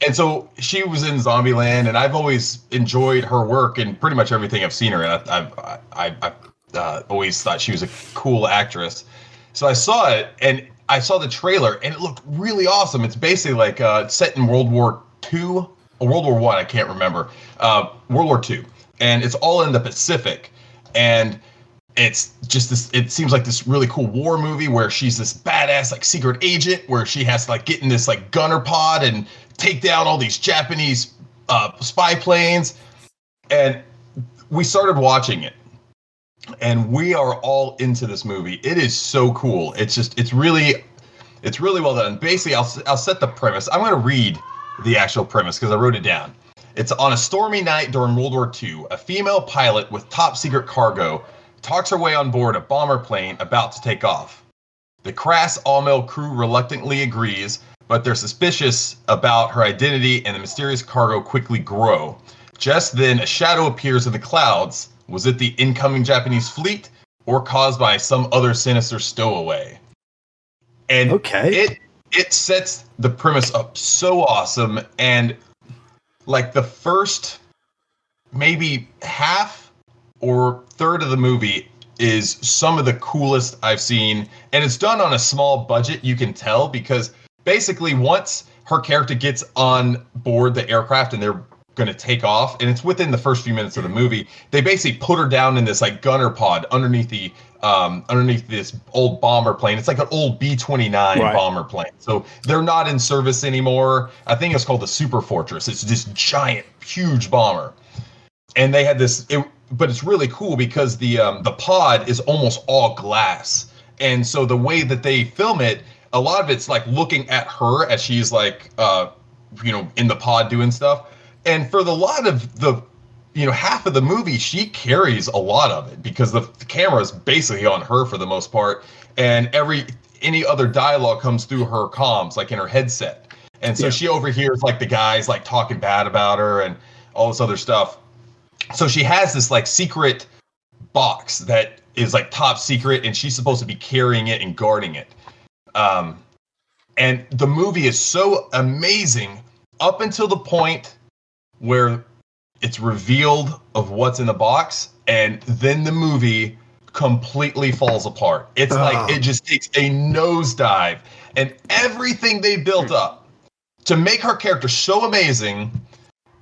and so she was in Zombieland, and I've always enjoyed her work and pretty much everything I've seen her in. I've always thought she was a cool actress. So I saw it, and I saw the trailer, and it looked really awesome. It's basically like set in World War II. World War I can't remember. World War II, and it's all in the Pacific, and it's just this. It seems like this really cool war movie where she's this badass like secret agent, where she has to like get in this like gunner pod and take down all these Japanese spy planes. And we started watching it, and we are all into this movie. It is so cool. It's really well done. Basically, I'll set the premise. I'm going to read the actual premise because I wrote it down. It's on a stormy night during World War II. A female pilot with top secret cargo talks her way on board a bomber plane about to take off. The crass all-male crew reluctantly agrees, but they're suspicious about her identity, and the mysterious cargo quickly grow. Just then, a shadow appears in the clouds. Was it the incoming Japanese fleet, or caused by some other sinister stowaway? And it sets the premise up so awesome, and like the first maybe half or third of the movie is some of the coolest I've seen, and it's done on a small budget, you can tell, because basically once her character gets on board the aircraft and they're going to take off, and it's within the first few minutes of the movie, they basically put her down in this like gunner pod underneath this old bomber plane. It's like an old B-29 bomber plane. So they're not in service anymore. I think it's called the Super Fortress. It's this giant, huge bomber. And they had this, but it's really cool because the pod is almost all glass. And so the way that they film it, a lot of it's like looking at her as she's like, in the pod doing stuff. And for the lot of the half of the movie, she carries a lot of it because the camera is basically on her for the most part. And any other dialogue comes through her comms, like in her headset. And so she overhears like the guys like talking bad about her and all this other stuff. So she has this like secret box that is like top secret, and she's supposed to be carrying it and guarding it. And the movie is so amazing up until the point where it's revealed of what's in the box, and then the movie completely falls apart. It's like it just takes a nosedive, and everything they built up to make her character so amazing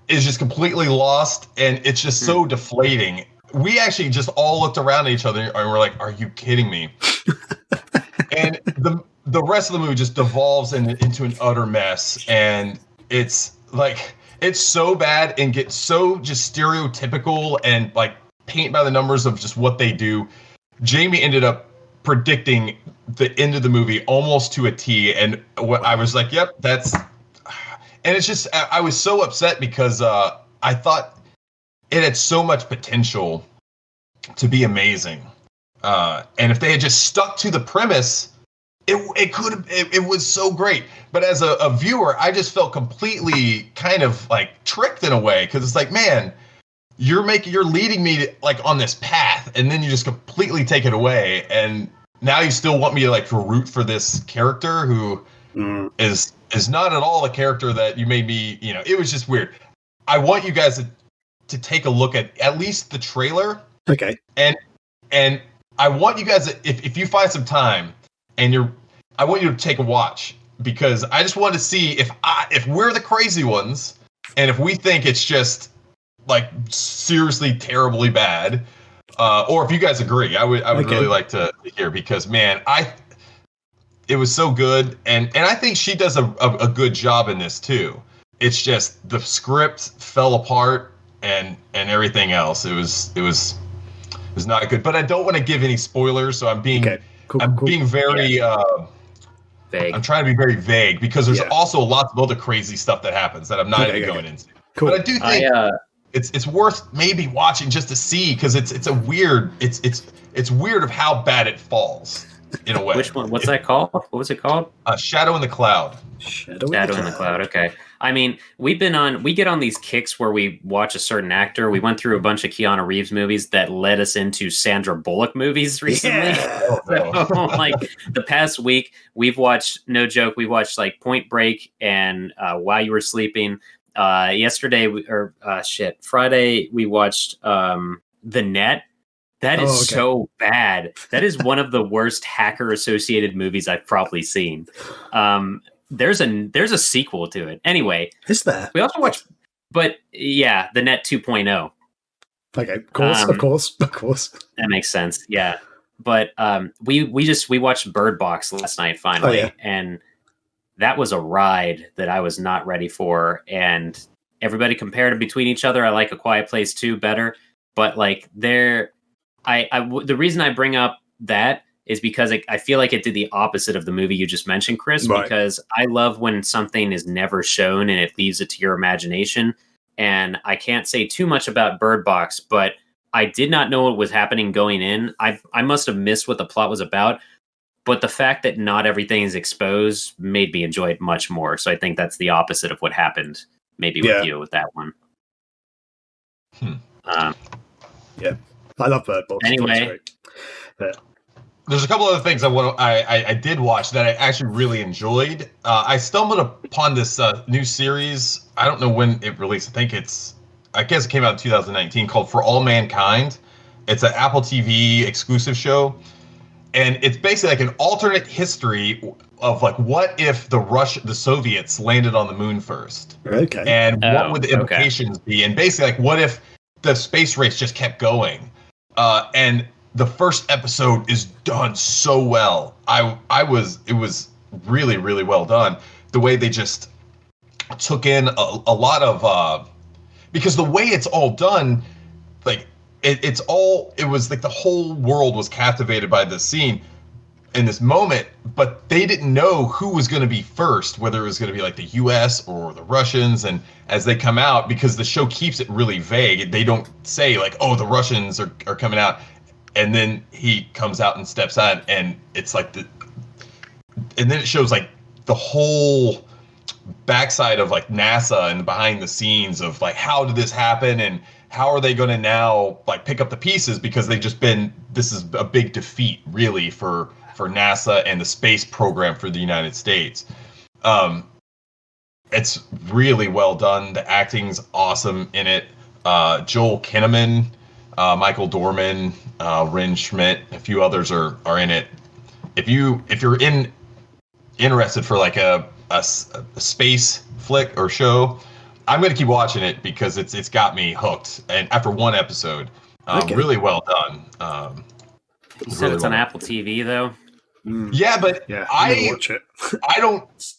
is just completely lost, and it's just so deflating. We actually just all looked around at each other and we're like, "Are you kidding me?" And the rest of the movie just devolves into an utter mess, and it's like it's so bad and gets so just stereotypical and like paint by the numbers of just what they do. Jamie ended up predicting the end of the movie almost to a T, and what I was like, "Yep, that's." And it's just I was so upset because I thought it had so much potential to be amazing, and if they had just stuck to the premise, it was so great. But as a viewer, I just felt completely kind of like tricked in a way, because it's like, man, you're leading me to, like on this path, and then you just completely take it away, and now you still want me to like root for this character who is not at all the character that you made me. It was just weird. I want you guys to take a look at least the trailer. Okay. And I want you guys, if you find some time, and I want you to take a watch, because I just want to see if we're the crazy ones, and if we think it's just like seriously terribly bad, or if you guys agree. I would really like to hear, because man, it was so good, and I think she does a good job in this too. It's just the script fell apart and everything else. It was not good. But I don't want to give any spoilers, so I'm being being very vague. I'm trying to be very vague, because there's also lots of other crazy stuff that happens that I'm not even going into. Cool. But I do think it's worth maybe watching just to see, because it's a weird it's weird of how bad it falls in a way. Which one? What's that called? What was it called? Shadow in the Cloud. Shadow in the Cloud. Okay. I mean, we get on these kicks where we watch a certain actor. We went through a bunch of Keanu Reeves movies that led us into Sandra Bullock movies recently. Yeah. So, like the past week, we've watched, no joke, we watched like Point Break and While You Were Sleeping. Friday, we watched The Net. That is so bad. That is one of the worst hacker-associated movies I've probably seen. There's a sequel to it. Anyway, is there? We also watched, but yeah, The Net 2.0. Okay, of course. That makes sense. Yeah, but we watched Bird Box last night finally, and that was a ride that I was not ready for. And everybody compared it between each other. I like A Quiet Place 2 better, but like the reason I bring up that is because I feel like it did the opposite of the movie you just mentioned, Chris, because I love when something is never shown and it leaves it to your imagination. And I can't say too much about Bird Box, but I did not know what was happening going in. I must have missed what the plot was about, but the fact that not everything is exposed made me enjoy it much more. So I think that's the opposite of what happened maybe with you with that one. Yeah. I love Bird Box. Anyway, there's a couple other things I did watch that I actually really enjoyed. I stumbled upon this new series. I don't know when it released. I guess it came out in 2019, called For All Mankind. It's an Apple TV exclusive show, and it's basically like an alternate history of like, what if the Soviets landed on the moon first? Okay. And what would the implications be? And basically, like, what if the space race just kept going? And the first episode is done so well. It was really, really well done. The way they just took in a lot of, because the way it's all done, like it was like the whole world was captivated by this scene. in this moment, but they didn't know who was going to be first, whether it was going to be like the U.S. or the Russians. And as they come out, because the show keeps it really vague, they don't say like, "Oh, the Russians are coming out," and then he comes out and steps out, and it's like and then it shows like the whole backside of like NASA and behind the scenes of like, how did this happen and how are they going to now like pick up the pieces, because this is a big defeat really for NASA and the space program for the United States. It's really well done. The acting's awesome in it. Joel Kinnaman, Michael Dorman, Ren Schmidt, a few others are in it. If you're interested for like a space flick or show, I'm going to keep watching it because it's got me hooked. And after one episode, really well done. You said it's on Apple TV though. Yeah, but I watch it.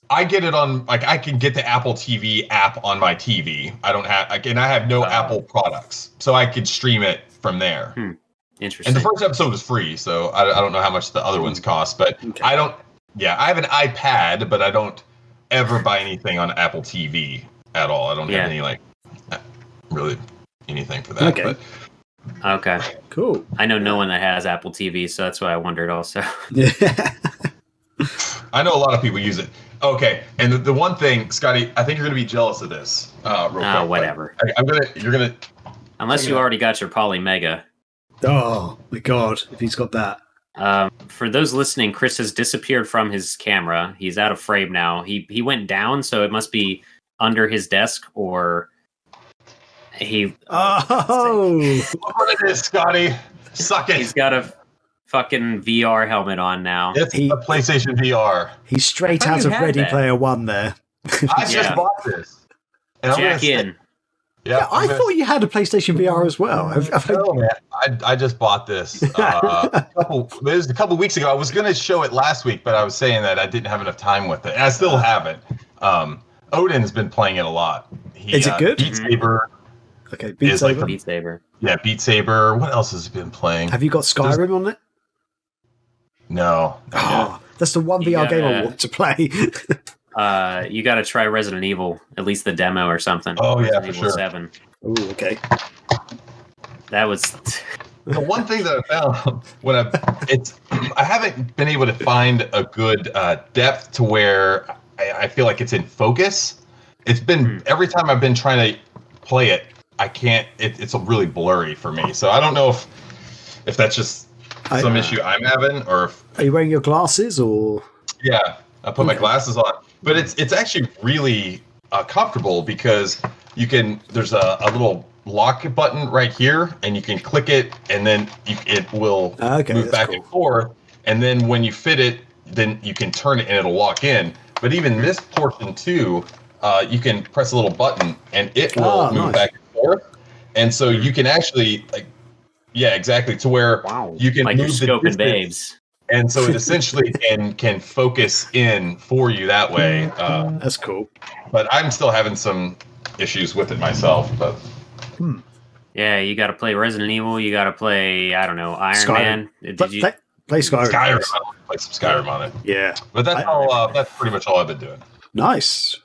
I get it on, like, I can get the Apple TV app on my TV. I have no Apple products, so I could stream it from there. Interesting. And the first episode was free, so I don't know how much the other ones cost, but I have an iPad, but I don't ever buy anything on Apple TV at all. I don't have any, like, really anything for that. Okay. But, okay. Cool. I know no one that has Apple TV, so that's why I wondered also. Yeah. I know a lot of people use it. Okay, and the one thing, Scotty, I think you're going to be jealous of this. Real quick, whatever. You're gonna. Unless you already got your Poly Mega. Oh my God! If he's got that. For those listening, Chris has disappeared from his camera. He's out of frame now. He went down, so it must be under his desk, or he. Oh! What it is, Scotty? Suck it. He's got a fucking VR helmet on now. It's a PlayStation VR. He's straight out of Ready Player One there. I just bought this. And Jack in. Yeah, I thought you had a PlayStation VR as well. No, man. I just bought this. It was a couple weeks ago. I was going to show it last week, but I was saying that I didn't have enough time with it. And I still haven't. Odin's been playing it a lot. Is it good? Beat Saber. Okay, Beat Saber. Like Beat Saber. Yeah, Beat Saber. What else has he been playing? Have you got Skyrim on it? No. Oh, that's the one VR game I want to play. You got to try Resident Evil, at least the demo or something. Oh, yeah, Resident for Evil sure. 7. Oh, okay. That was. The one thing that I found I haven't been able to find a good depth to where I feel like it's in focus. It's been every time I've been trying to play it, I can't. It's really blurry for me. So I don't know if that's just some issue I'm having, or are you wearing your glasses or? Yeah, I put my glasses on, but it's actually really comfortable because there's a little lock button right here, and you can click it, and then it will move back and forth. And then when you fit it, then you can turn it and it'll lock in. But even this portion too, you can press a little button and it will move back and forth. And so you can actually exactly, to where you can like move you're the scoping distance. babes. And so it essentially can focus in for you that way. That's cool. But I'm still having some issues with it myself. But Yeah, you got to play Resident Evil. You got to play, I don't know, Iron Man. Did you play Skyrim? Play some Skyrim on it. Yeah, but that's that's pretty much all I've been doing. Nice.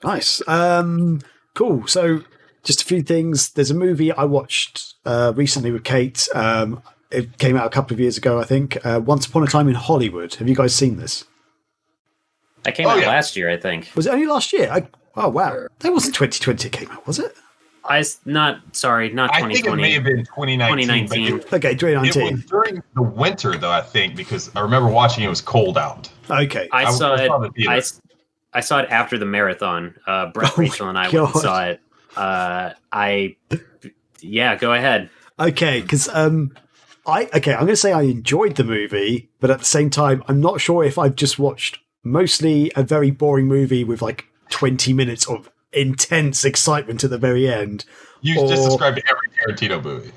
Cool. So, just a few things. There's a movie I watched recently with Kate. It came out a couple of years ago, I think. Once Upon a Time in Hollywood. Have you guys seen this? That came out last year, I think. Was it only last year? Oh, wow. That wasn't 2020 it came out, was it? Not 2020. I think it may have been 2019. Okay, 2019. It was during the winter, though, I think, because I remember watching it was cold out. Okay. I saw it after the marathon. Brett, Rachel, and I went and saw it. Go ahead. Okay, because I'm going to say I enjoyed the movie, but at the same time, I'm not sure if I've just watched mostly a very boring movie with like 20 minutes of intense excitement at the very end. You just described every Tarantino movie.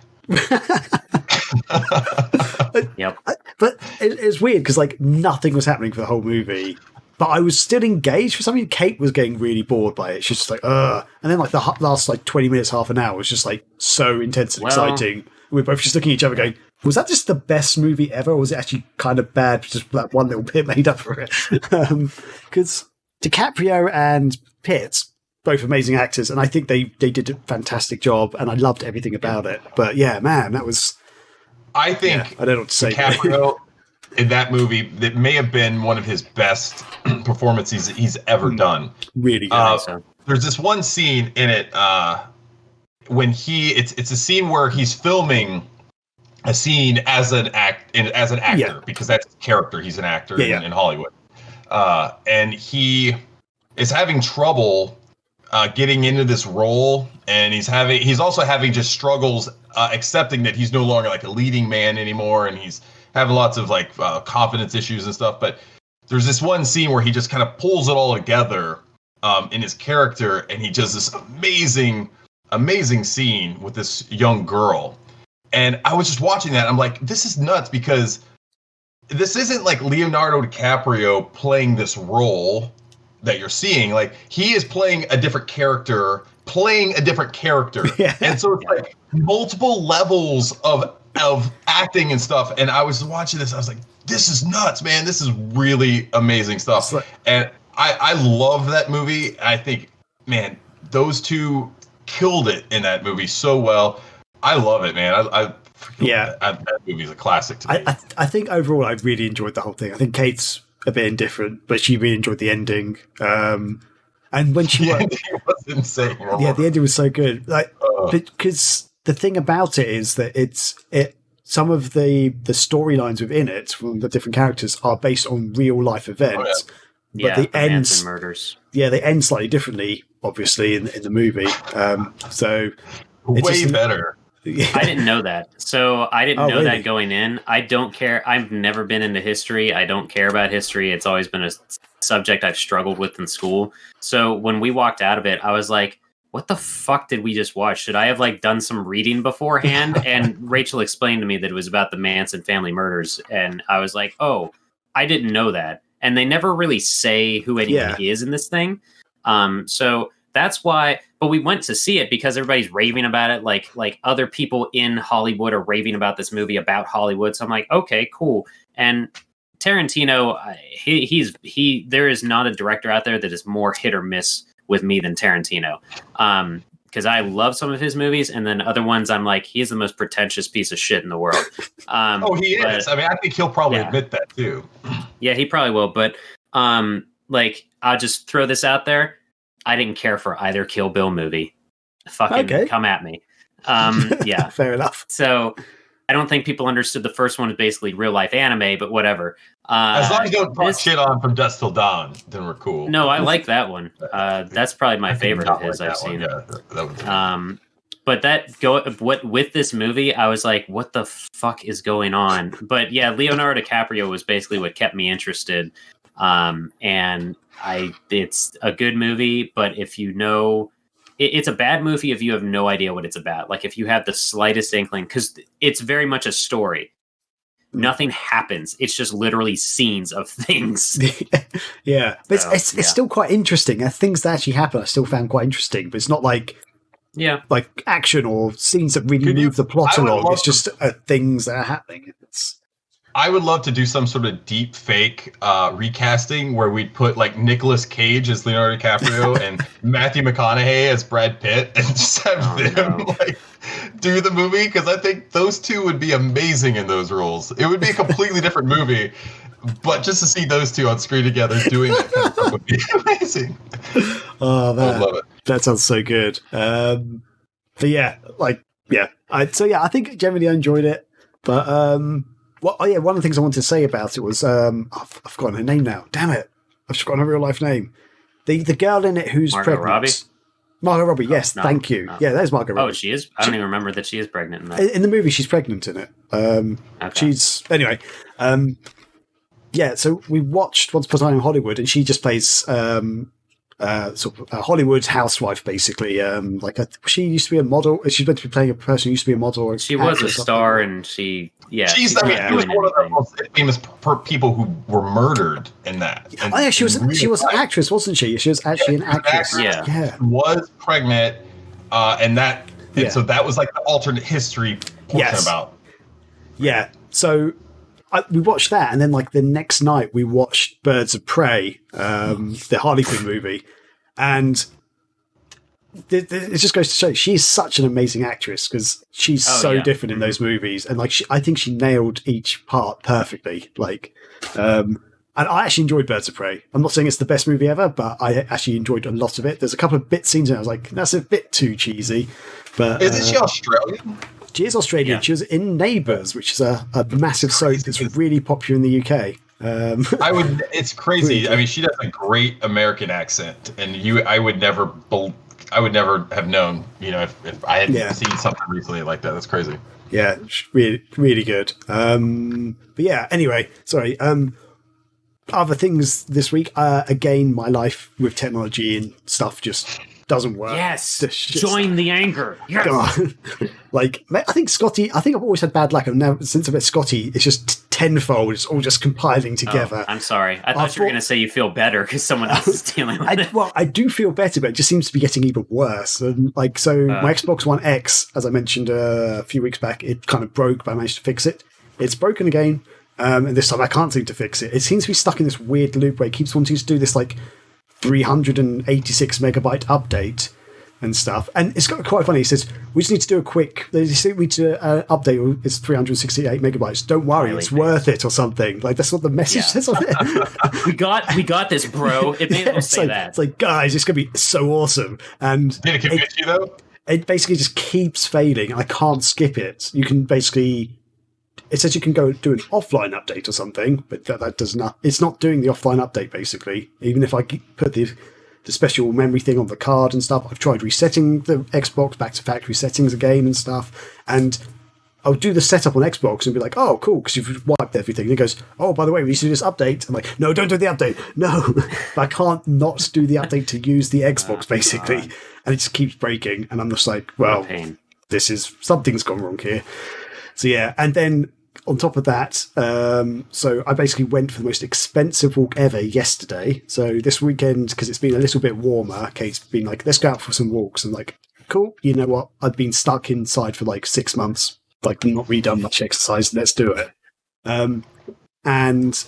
Yep. But it's weird because like nothing was happening for the whole movie, but I was still engaged for something. Kate was getting really bored by it. She's just like, ugh. And then like the last like 20 minutes, half an hour was just like so intense and exciting. We're both just looking at each other going, Was that just the best movie ever, or was it actually kind of bad, just that one little bit made up for it? Because DiCaprio and Pitt, both amazing actors, and I think they did a fantastic job, and I loved everything about it. But yeah, man, that was... I think I don't know what to say. DiCaprio in that movie, that may have been one of his best performances he's ever done. Really good. There's this one scene in it when it's a scene where he's filming a scene as an actor because that's his character. He's an actor in Hollywood, and he is having trouble getting into this role, and he's also having just struggles accepting that he's no longer like a leading man anymore, and he's having lots of like confidence issues and stuff. But there's this one scene where he just kind of pulls it all together in his character, and he does this amazing scene with this young girl. And I was just watching that. I'm like, this is nuts, because this isn't like Leonardo DiCaprio playing this role that you're seeing. Like, he is playing a different character. Yeah. And so it's like multiple levels of acting and stuff. And I was watching this. I was like, this is nuts, man. This is really amazing stuff. And I love that movie. I think, man, those two killed it in that movie so well. I love it, man. That movie's a classic to me. I think overall I really enjoyed the whole thing. I think Kate's a bit indifferent, but she really enjoyed the ending. And when she ending was insane. Yeah, the ending was so good. Like, because the thing about it is that some of the storylines within it from the different characters are based on real life events. But they end murders. Yeah, they end slightly differently, obviously, in the movie. So way better. Yeah. I didn't know that. So I didn't know that going in. I don't care. I've never been into history. I don't care about history. It's always been a subject I've struggled with in school. So when we walked out of it, I was like, what the fuck did we just watch? Should I have like done some reading beforehand? And Rachel explained to me that it was about the Manson family murders. And I was like, oh, I didn't know that. And they never really say who anyone is in this thing. So that's why, but we went to see it because everybody's raving about it. Like other people in Hollywood are raving about this movie about Hollywood. So I'm like, okay, cool. And Tarantino, there is not a director out there that is more hit or miss with me than Tarantino. Because I love some of his movies, and then other ones I'm like, he's the most pretentious piece of shit in the world. He is. I mean, I think he'll probably admit that too. Yeah, he probably will. But like, I'll just throw this out there. I didn't care for either Kill Bill movie. Fucking come at me. Yeah. Fair enough. So I don't think people understood the first one is basically real life anime, but whatever. As long as you don't talk shit on From Dusk Till Dawn, then we're cool. No, I like that one. That's probably my favorite of his I've seen. Yeah, that but with this movie, I was like, what the fuck is going on? But yeah, Leonardo DiCaprio was basically what kept me interested. And it's a good movie, but if you know, it's a bad movie if you have no idea what it's about. Like if you have the slightest inkling, because it's very much a story. Nothing happens. It's just literally scenes of things. Yeah, but so, it's still quite interesting. Things that actually happen I still found quite interesting, but it's not like like action or scenes that really move the plot along. It's just things that are happening. I would love to do some sort of deep fake recasting where we'd put like Nicolas Cage as Leonardo DiCaprio and Matthew McConaughey as Brad Pitt, and just have them like do the movie, because I think those two would be amazing in those roles. It would be a completely different movie, but just to see those two on screen together doing that kind of stuff would be amazing. Oh man, I love it. That sounds so good. But yeah, I think generally I enjoyed it, but one of the things I wanted to say about it was I've forgotten her name now. Damn it, I've forgotten her real life name. The girl in it who's pregnant. Robbie? Margot Robbie, yes, thank you. No. Yeah, there's Margot Robbie. Oh, she is? I don't even remember that she is pregnant in that. In the movie, she's pregnant in it. She's... Anyway. So we watched Once Upon a Time in Hollywood, and she just plays sort of a Hollywood housewife, basically. She used to be a model. She's meant to be playing a person who used to be a model. Or she was a star, and she... Yeah, she was one of the most famous people who were murdered in that. And she was an actress, wasn't she? She was actually an actress. Yeah. Was pregnant, and so that was like the alternate history portion about. Yeah. So we watched that, and then like the next night we watched Birds of Prey, the Harley Quinn movie, and it just goes to show she's such an amazing actress because she's different in those movies, and like I think she nailed each part perfectly. Like, and I actually enjoyed Birds of Prey. I'm not saying it's the best movie ever, but I actually enjoyed a lot of it. There's a couple of bit scenes in it I was like, that's a bit too cheesy. But isn't she Australian? She is Australian. Yeah. She was in Neighbours, which is a massive soap that's really popular in the UK. It's crazy. I mean, she does a great American accent, and I would never have known, if I hadn't seen something recently like that. That's crazy. Yeah, really, really good. But yeah, anyway, sorry. Other things this week. Again, my life with technology and stuff just doesn't work. Yes, join the anger. Yes. God. Like, I think I've always had bad luck, and now since I've met Scotty, it's just tenfold. It's all just compiling together. Oh, I'm sorry. I thought you were going to say you feel better because someone else is dealing with it. Well, I do feel better, but it just seems to be getting even worse. And like, so my Xbox One X, as I mentioned a few weeks back, it kind of broke, but I managed to fix it. It's broken again, and this time I can't seem to fix it. It seems to be stuck in this weird loop where it keeps wanting to do this like 386 megabyte update and stuff, and it's got quite funny. He says we just need to do a quick. They say we need to update. It's 368 megabytes. Don't worry, it's worth it or something. Like that's what the message says on it. we got this, bro. It made them say that. It's like, guys, it's gonna be so awesome. And did it convince you though? It basically just keeps failing. I can't skip it. You can basically. It says you can go do an offline update or something, but that does not. It's not doing the offline update. Basically, even if I put the special memory thing on the card and stuff, I've tried resetting the Xbox back to factory settings again and stuff, and I'll do the setup on Xbox and be like, "Oh, cool," because you've wiped everything. And it goes, "Oh, by the way, we need to do this update." I'm like, "No, don't do the update. No," but I can't not do the update to use the Xbox basically, and it just keeps breaking. And I'm just like, "Well, something's gone wrong here." So yeah, and then on top of that, so I basically went for the most expensive walk ever yesterday. So this weekend, because it's been a little bit warmer, Kate's been like, let's go out for some walks. And like, cool, you know what? I've been stuck inside for like 6 months, like not really done much exercise. Let's do it. And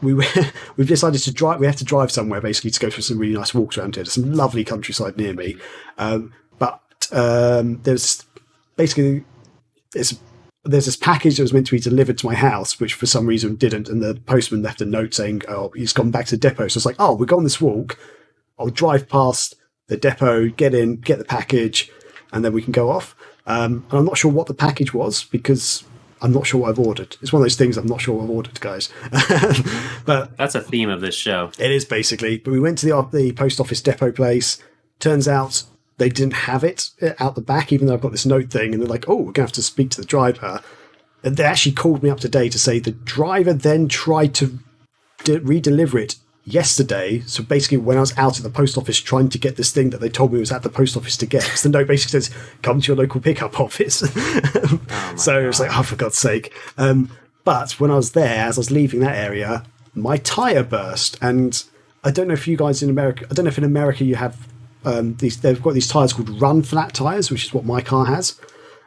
we've decided to drive. We have to drive somewhere basically to go for some really nice walks around here. There's some lovely countryside near me. But there's basically... There's this package that was meant to be delivered to my house, which for some reason didn't, and the postman left a note saying, "Oh, he's gone back to the depot." So it's like, "Oh, we're going this walk. I'll drive past the depot, get in, get the package, and then we can go off." And I'm not sure what the package was because I'm not sure what I've ordered. It's one of those things I'm not sure what I've ordered, guys. But that's a theme of this show. It is basically. But we went to the post office depot place. Turns out they didn't have it out the back, even though I've got this note thing. And they're like, "Oh, we're going to have to speak to the driver." And they actually called me up today to say the driver then tried to re-deliver it yesterday. So basically when I was out at the post office trying to get this thing that they told me was at the post office to get, because the note basically says, "Come to your local pickup office." So it's like, oh, for God's sake. But when I was there, as I was leaving that area, my tyre burst. And I don't know if you guys in America, I don't know if in America you have... they've got these tyres called run flat tyres, which is what my car has.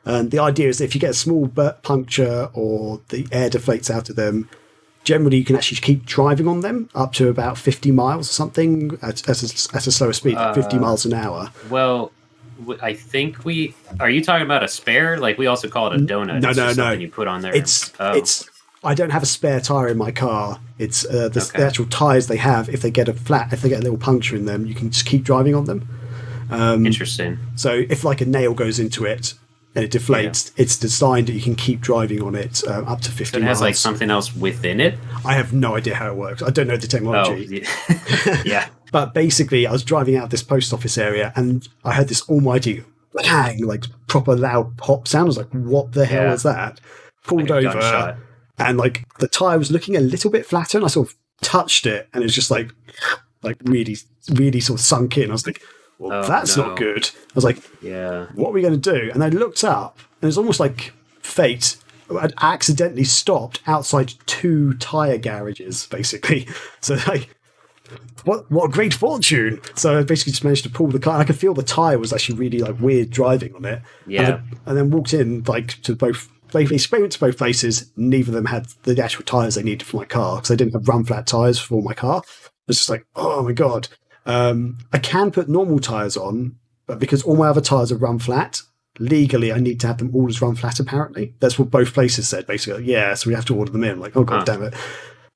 And the idea is that if you get a small puncture or the air deflates out of them, generally you can actually keep driving on them up to about 50 miles or something at a slower speed, 50 miles an hour. Well, I think are you talking about a spare? Like we also call it a donut. No. Something you put on there. I don't have a spare tyre in my car. It's the actual tyres they have. If they get a little puncture in them, you can just keep driving on them. Interesting. So if like a nail goes into it and it deflates, it's designed that you can keep driving on it up to 50 miles. So it has like something else within it? I have no idea how it works. I don't know the technology. Oh, yeah. But basically, I was driving out this post office area and I heard this almighty bang, like proper loud pop sound. I was like, what the hell is that? Pulled over. Gunshot. And like the tyre was looking a little bit flatter, and I sort of touched it, and it was just like really, really sort of sunk in. I was like, well, that's not good. I was like, what are we going to do? And I looked up, and it was almost like fate. I'd accidentally stopped outside 2 tyre garages, basically. So like, what a great fortune. So I basically just managed to pull the car, and I could feel the tyre was actually really like weird driving on it. Yeah. And then walked in like to both basically went to both places. Neither of them had the actual tyres they needed for my car because I didn't have run flat tyres for my car. It's just like, oh my God. I can put normal tyres on, but because all my other tyres are run flat, legally I need to have them all as run flat, apparently. That's what both places said, basically. Yeah, so we have to order them in. I'm like, oh God damn it.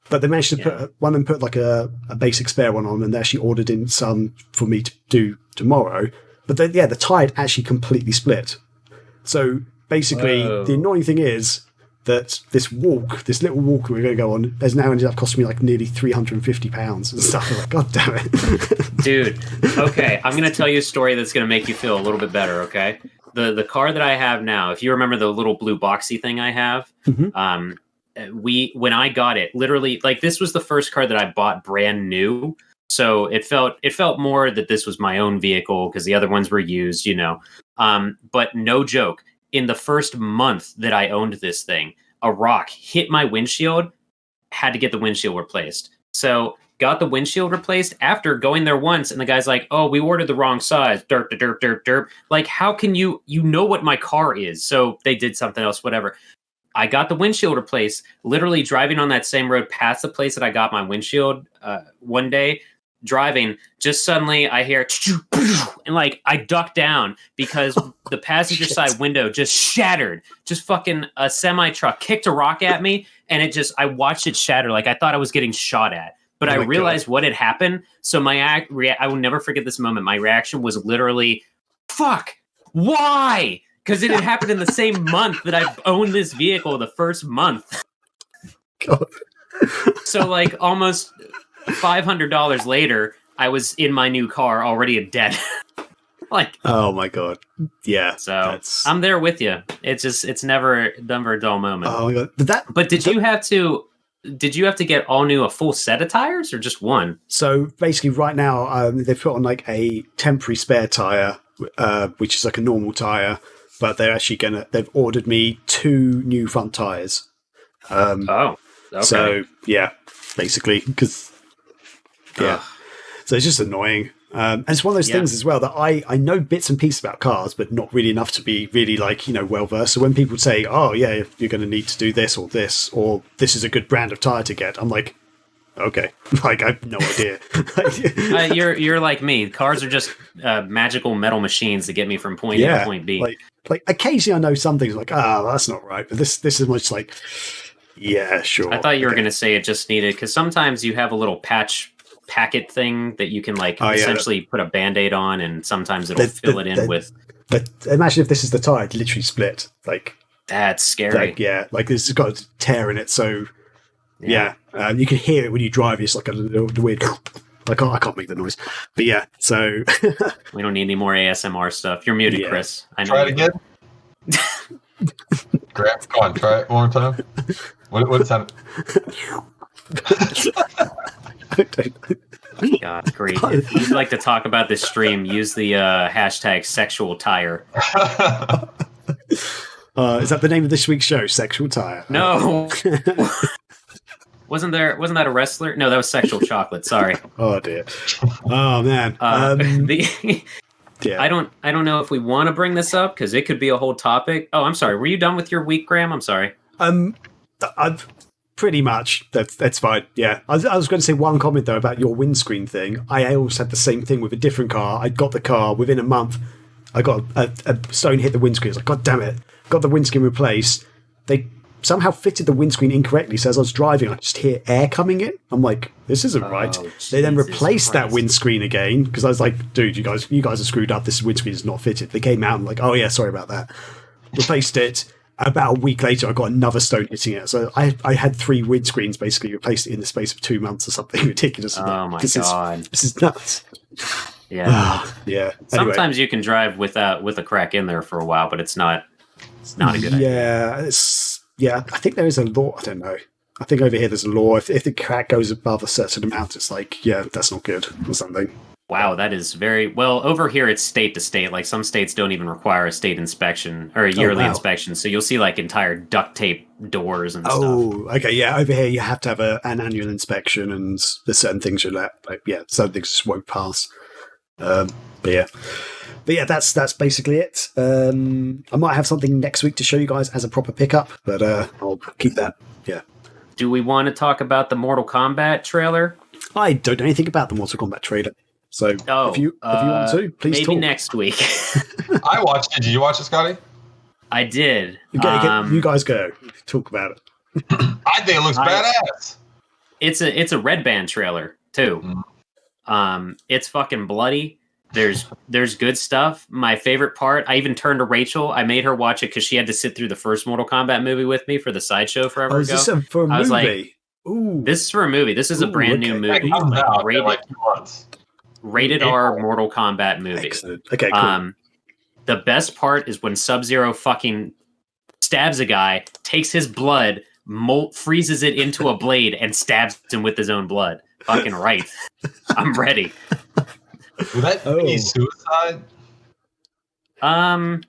But they managed to put, one of them put like a basic spare one on, and they actually ordered in some for me to do tomorrow. But then, the tyre actually completely split. So basically, the annoying thing is that this little walk we're going to go on, has now ended up costing me like nearly £350 and stuff. I'm like, God damn it. Dude, okay, I'm going to tell you a story that's going to make you feel a little bit better, okay? The car that I have now, if you remember the little blue boxy thing I have, when I got it, literally, like, this was the first car that I bought brand new. So it felt more that this was my own vehicle because the other ones were used, but no joke. In the first month that I owned this thing, a rock hit my windshield, had to get the windshield replaced. So got the windshield replaced after going there once, and the guy's like, oh, we ordered the wrong size. Derp, derp, derp, derp. Like, how can you know what my car is? So they did something else, whatever. I got the windshield replaced, literally driving on that same road past the place that I got my windshield one day. Driving, just suddenly I hear and like I duck down because the passenger side window just shattered. Just fucking a semi truck kicked a rock at me, and I watched it shatter. Like I thought I was getting shot at, but I realized what had happened. So I will never forget this moment. My reaction was literally, "Fuck, why?" Because it had happened in the same month that I've owned this vehicle. The first month. God. So like almost $500 later, I was in my new car already dead. Like, oh my God, yeah. So I'm there with you. It's never a dull moment. Oh my God, but did you have to get all new, a full set of tires, or just one? So basically, right now they've put on like a temporary spare tire, which is like a normal tire, but they've ordered me 2 new front tires. Okay. So yeah, basically because. Yeah. So it's just annoying. And it's one of those things as well that I know bits and pieces about cars, but not really enough to be really well versed. So when people say, oh yeah, you're going to need to do this, or this is a good brand of tire to get, I'm like, okay, like I have no idea. You're like me. Cars are just magical metal machines that get me from point A to point B. Like occasionally I know some things like, that's not right. But this is much like, yeah, sure. I thought you were going to say it just needed, because sometimes you have a little packet thing that you can essentially put a Band-Aid on, and sometimes it'll fill it in with. But imagine if this is the tire, it literally split. Like, that's scary. Like this has got a tear in it, so you can hear it when you drive. It's like a little weird. I can't make the noise, but yeah. So we don't need any more ASMR stuff. You're muted, Chris. I know. Try it again. Grant, go on, try it one more time. What's that? God, great. If you'd like to talk about this stream, use the hashtag sexual tire. Is that the name of this week's show? Sexual tire? No. Wasn't that a wrestler? No, that was Sexual Chocolate. Sorry. Oh dear. Oh man. Yeah. I don't know if we want to bring this up because it could be a whole topic. Oh, I'm sorry. Were you done with your week, Graham? I'm sorry. I've pretty much. That's fine. Yeah. I was going to say one comment though about your windscreen thing. I also had the same thing with a different car. I got the car within a month. I got a stone hit the windscreen. I was like, God damn it! Got the windscreen replaced. They somehow fitted the windscreen incorrectly. So as I was driving, I just hear air coming in. I'm like, this isn't right. They then replaced that windscreen again because I was like, dude, you guys are screwed up. This windscreen is not fitted. They came out and like, oh yeah, sorry about that. Replaced it. About a week later, I got another stone hitting it. So I had 3 windscreens basically replaced in the space of 2 months or something ridiculous. Oh my God. This is nuts. Yeah. Yeah. Sometimes you can drive with a crack in there for a while, but it's not a good idea. Yeah, I think there is a law. I don't know. I think over here there's a law. If the crack goes above a certain amount, it's like, yeah, that's not good or something. Wow, that is very well. Over here, it's state to state. Like some states don't even require a state inspection or a yearly inspection. So you'll see like entire duct tape doors and stuff. Oh, okay, yeah. Over here, you have to have an annual inspection, and there's certain things certain things just won't pass. But yeah. But yeah, that's basically it. I might have something next week to show you guys as a proper pickup, but I'll keep that. Yeah. Do we want to talk about the Mortal Kombat trailer? I don't know anything about the Mortal Kombat trailer. So if you want to, please maybe talk. next week. I watched it. Did you watch it, Scotty? I did. You guys go. Talk about it. I think it looks badass. It's a Red Band trailer too. It's fucking bloody. There's good stuff. My favorite part, I even turned to Rachel. I made her watch it because she had to sit through the first Mortal Kombat movie with me for the sideshow forever ago. Is this for a movie? I was like, ooh. This is for a movie. This is a brand new movie. Rated R Mortal Kombat movie. Excellent. Okay, cool. The best part is when Sub-Zero fucking stabs a guy, takes his blood, freezes it into a blade, and stabs him with his own blood. Fucking right. I'm ready. Was that be suicide?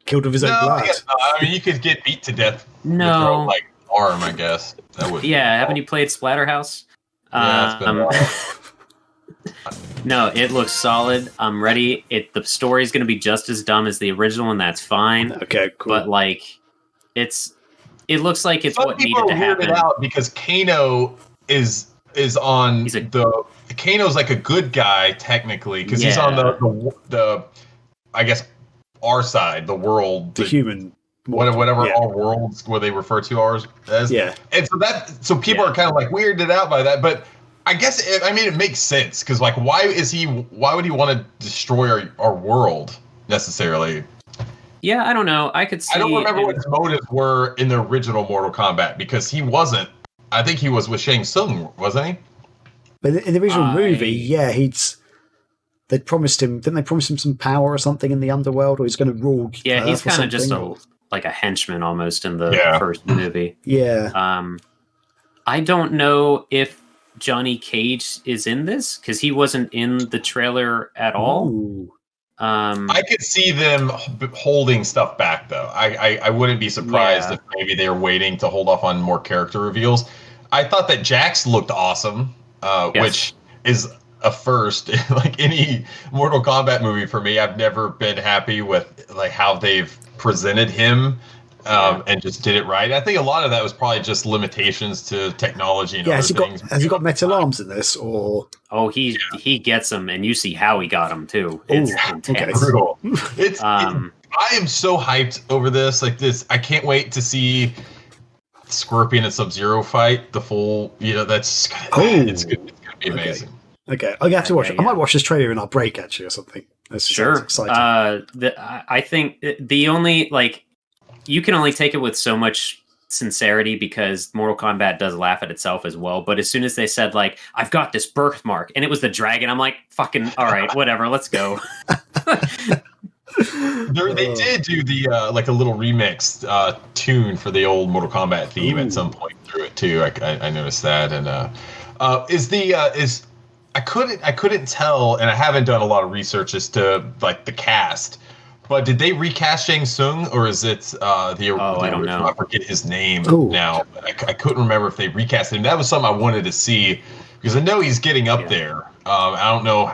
Killed with his own blood. I mean, you could get beat to death with your own, arm, I guess. That would. Yeah, haven't you played Splatterhouse? Yeah, it's been a while. No, it looks solid. I'm ready. The story's going to be just as dumb as the original, and that's fine. Okay, cool. But it looks like it's what needed to happen. Out because Kano is on Kano's like a good guy technically because he's on the I guess our side, the world, the human, whatever our worlds where they refer to ours as. Yeah, and so people are kind of like weirded out by that, but. I guess it makes sense because why would he want to destroy our world necessarily? Yeah, I don't know. I don't remember what his motives were in the original Mortal Kombat because he wasn't. I think he was with Shang Tsung, wasn't he? But in the original movie, they'd promised him. Didn't they promise him some power or something in the underworld, or he's going to rule? Yeah, he's kind of just like a henchman almost in the first movie. Yeah. I don't know if Johnny Cage is in this because he wasn't in the trailer at all. I could see them holding stuff back though. I wouldn't be surprised if maybe they were waiting to hold off on more character reveals. I thought that Jax looked awesome, which is a first in any Mortal Kombat movie for me. I've never been happy with how they've presented him. And just did it right. I think a lot of that was probably just limitations to technology and other things. Has he got metal arms in this? Or he gets them, and you see how he got them too. It's intense. Brutal. I am so hyped over this. I can't wait to see Scorpion and Sub-Zero fight. The full, it's gonna be amazing. Okay, I have to watch it. I might watch this trailer in our break actually, or something. That's exciting. I think the only you can only take it with so much sincerity because Mortal Kombat does laugh at itself as well. But as soon as they said I've got this birthmark and it was the dragon, I'm like, fucking all right, whatever, let's go. They did do the a little remix tune for the old Mortal Kombat theme at some point through it too. I noticed that, and I couldn't tell, and I haven't done a lot of research as to the cast. But did they recast Shang Tsung, or is it the I don't know. I forget his name now. I couldn't remember if they recast him. That was something I wanted to see because I know he's getting up there. I don't know,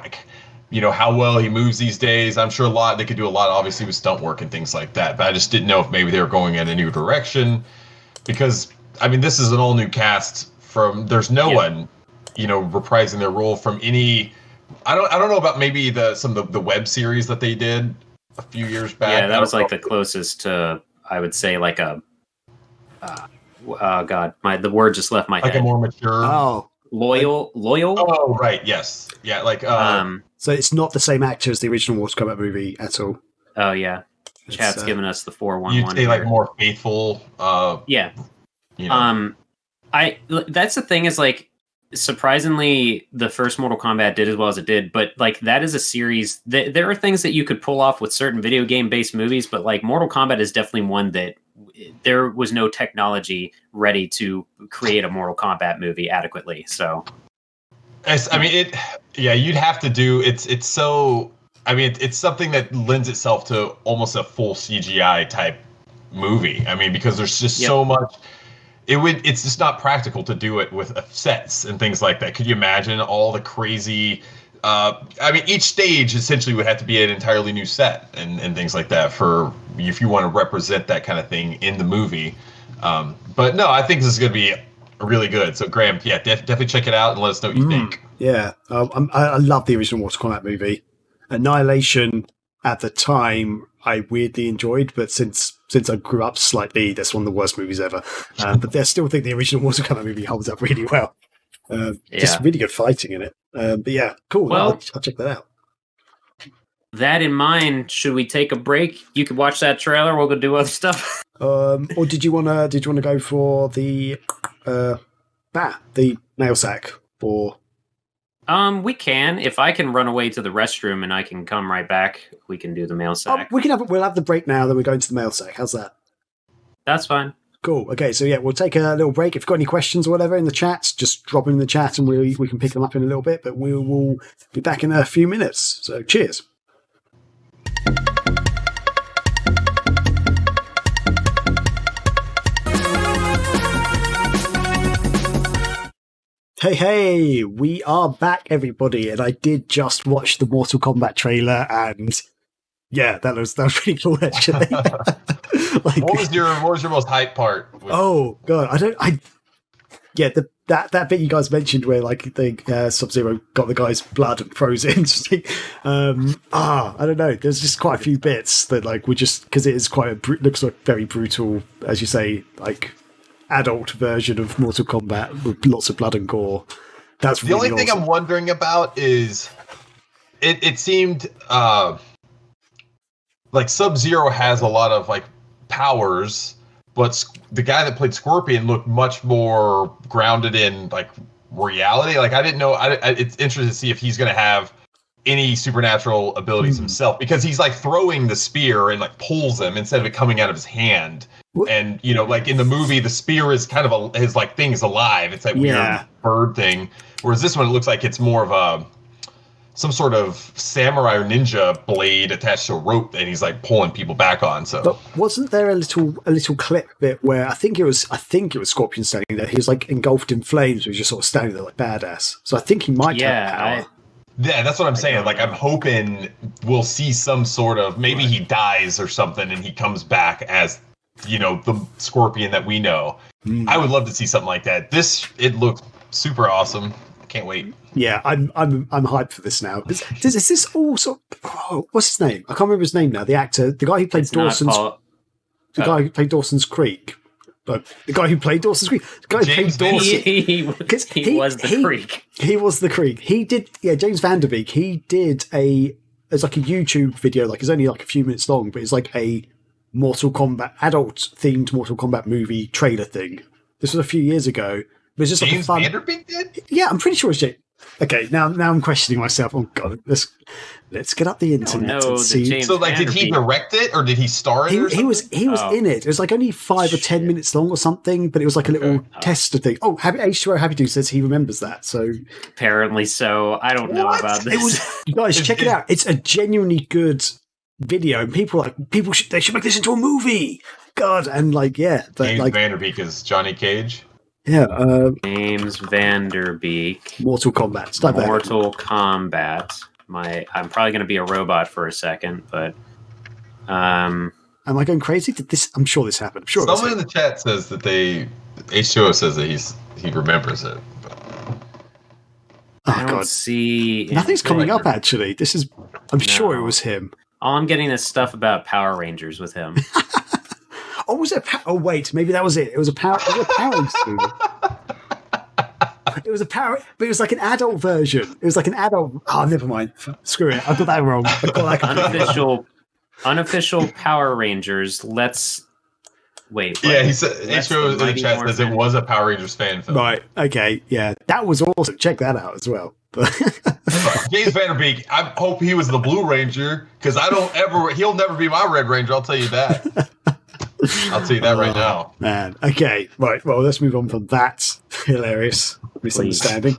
how well he moves these days. I'm sure they could do a lot, obviously, with stunt work and things like that. But I just didn't know if maybe they were going in a new direction because this is an all new cast. There's no one, reprising their role from any. I don't know about maybe some of the web series that they did a few years back. Yeah, that was the closest to, I would say, oh god, the word just left my head. A more mature. Loyal. Oh right, yes, yeah, So it's not the same actor as the original Mortal Kombat movie at all. Oh yeah, Chat's giving us the 411. You'd say more faithful. Yeah. That's the thing is surprisingly, the first Mortal Kombat did as well as it did, but that is a series. There are things that you could pull off with certain video game based movies, but Mortal Kombat is definitely one that there was no technology ready to create a Mortal Kombat movie adequately. So, you'd have to do it's so. It's something that lends itself to almost a full CGI type movie. Because there's just so much. It's just not practical to do it with sets and things like that. Could you imagine all the crazy I mean, each stage essentially would have to be an entirely new set and things like that for if you want to represent that kind of thing in the movie. But no, I think this is going to be really good. So Graham, yeah, definitely check it out and let us know what you think. Yeah, I love the original Mortal Kombat movie. Annihilation at the time I weirdly enjoyed, but since I grew up slightly, that's one of the worst movies ever. But I still think the original Mortal Kombat movie holds up really well. Just really good fighting in it. But yeah, cool. Well, I'll check that out. That in mind, should we take a break? You could watch that trailer. We'll go do other stuff. Or did you wanna go for the nail sack or? We can. If I can run away to the restroom and I can come right back, we can do the mail sack. We'll have the break now, then we go into the mail sack. How's that? That's fine. Cool. Okay, so yeah, we'll take a little break. If you've got any questions or whatever in the chats, just drop them in the chat and we can pick them up in a little bit, but we will be back in a few minutes. So cheers. Hey, we are back, everybody, and I did just watch the Mortal Kombat trailer, and yeah, that was pretty cool, actually. What was your most hype part? Oh god, that bit you guys mentioned where like the Sub-Zero got the guy's blood and froze it. I don't know. There's just quite a few bits that like were just because it is quite looks like very brutal, as you say, like adult version of Mortal Kombat with lots of blood and gore. That's the only thing I'm wondering about is it seemed like Sub-Zero has a lot of like powers, but the guy that played Scorpion looked much more grounded in like reality. Like I didn't know. It's interesting to see if he's going to have any supernatural abilities himself, because he's like throwing the spear and like pulls him instead of it coming out of his hand. And you know, like in the movie, the spear is kind of his like thing is alive. It's that weird bird thing. Whereas this one, it looks like it's more of some sort of samurai or ninja blade attached to a rope that he's like pulling people back on. So, but wasn't there a little clip bit where I think it was Scorpion standing there? He was like engulfed in flames. He was just sort of standing there like badass. So I think he might have power. Yeah, that's what I'm saying. Like, I'm hoping we'll see some sort of maybe he dies or something and he comes back as, you know, the Scorpion that we know. I would love to see something like that. It looks super awesome. Can't wait. Yeah, I'm hyped for this now. Is this also? What's his name? I can't remember his name now. The actor, the guy who played guy who played Dawson's Creek. But the guy who played Dawson's Creek, James Van Der Beek. He was the Creek. He was the Creek. He did, James Van Der Beek. He did it's like a YouTube video, like it's only like a few minutes long, but it's like a Mortal Kombat, adult-themed Mortal Kombat movie trailer thing. This was a few years ago. But it's just James like Van Der Beek did? Yeah, I'm pretty sure it's James. Okay, now I'm questioning myself. Oh god, let's get up the internet and see. So, like, did he direct it or did he star in it? He was in it. It was like only 5 or 10 minutes long or something, but it was like a little tester thing. Oh, H2O Happy Dude says he remembers that. So apparently, so I don't know about this. Guys, check it out. It's a genuinely good video. And they should make this into a movie. God, and like James Van Der Beek is Johnny Cage. Yeah, James Van Der Beek. Mortal Kombat. Mortal Kombat. I'm probably going to be a robot for a second, but am I going crazy? I'm sure this happened. Sure. Someone in the chat says that H2O says that he remembers it. I don't see nothing's coming up. Actually, I'm sure it was him. All I'm getting is stuff about Power Rangers with him. Oh, was it? Wait, maybe that was it. It was a Power Rangers movie. It was a Power, but it was like an adult version. It was like an adult. Oh, never mind. Screw it. I got that wrong. Unofficial Power Rangers. Let's wait. Yeah, he said H2O in the chat says it was a Power Rangers fan film. Right. Okay. Yeah, that was awesome. Check that out as well. James Van Der Beek, I hope he was the Blue Ranger, because he'll never be my Red Ranger. I'll tell you that. I'll tell you that right now. Man. Okay. Right. Well, let's move on from that hilarious misunderstanding.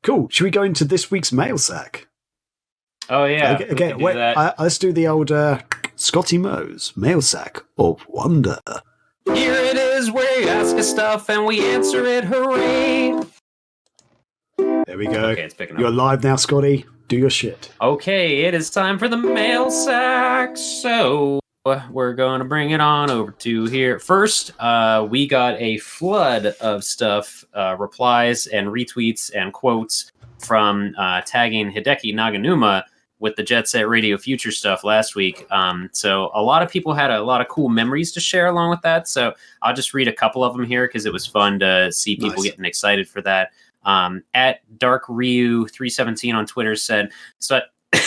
Cool. Should we go into this week's mail sack? Oh, yeah. Okay. Wait. Let's do the old Scotty Moe's mail sack of wonder. Here it is, where you ask us stuff and we answer it. Hooray! There we go. Okay, it's picking up. You're live now, Scotty. Do your shit. Okay, it is time for the mail sack. So we're going to bring it on over to here. First, we got a flood of stuff, replies and retweets and quotes from tagging Hideki Naganuma with the Jet Set Radio Future stuff last week. So a lot of people had a lot of cool memories to share along with that. So I'll just read a couple of them here because it was fun to see people getting excited for that. At Dark Ryu 317 on Twitter said, so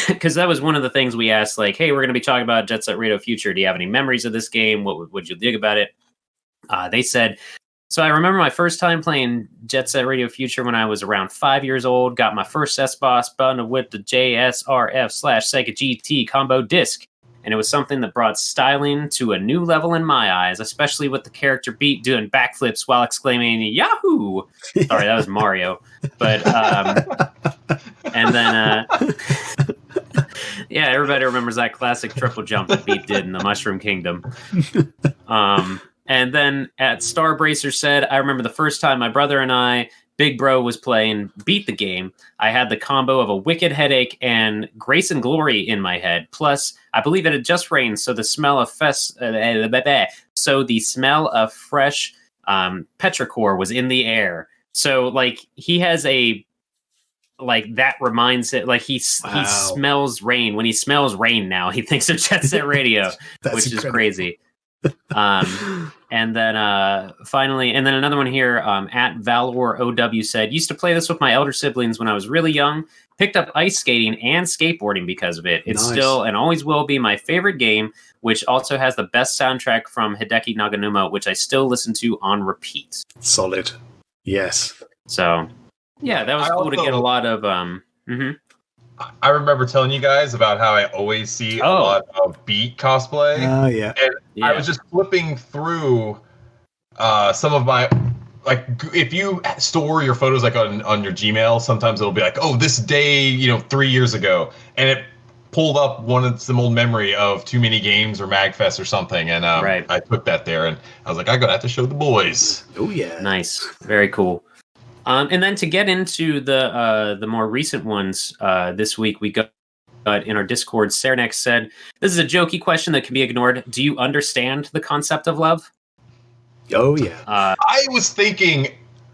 because that was one of the things we asked, like, hey, we're going to be talking about Jet Set Radio Future. Do you have any memories of this game? What would you dig about it? They said, so I remember my first time playing Jet Set Radio Future when I was around 5 years old, got my first S-Boss bundled with the JSRF/Sega GT combo disc. And it was something that brought styling to a new level in my eyes, especially with the character Beat doing backflips while exclaiming, Yahoo! Sorry, that was Mario. But, and then, yeah, everybody remembers that classic triple jump that Beat did in the Mushroom Kingdom. And then at Starbracer said, I remember the first time my brother and I, Big Bro, was playing Beat the Game. I had the combo of a wicked headache and Grace and Glory in my head. Plus, I believe it had just rained, so the smell of fresh petrichor was in the air. So, like, he has a that reminds it, like he smells rain. When he smells rain now, he thinks of Jet Set Radio, which is crazy. And then finally, and then another one here, at Valor OW said, used to play this with my elder siblings when I was really young, picked up ice skating and skateboarding because of it. It's still and always will be my favorite game, which also has the best soundtrack from Hideki Naganuma, which I still listen to on repeat. Solid. Yes. So yeah, that was cool to get a lot of I remember telling you guys about how I always see a lot of Beat cosplay. Oh, yeah. And I was just flipping through some of my, like, if you store your photos like on your Gmail, sometimes it'll be like, oh, this day, 3 years ago. And it pulled up some old memory of Too Many Games or MagFest or something. And I took that there and I was like, I'm going to have to show the boys. Oh, yeah. Nice. Very cool. And then to get into the more recent ones, this week we got in our Discord, Sarnex said, this is a jokey question that can be ignored. Do you understand the concept of love? Oh, yeah. I was thinking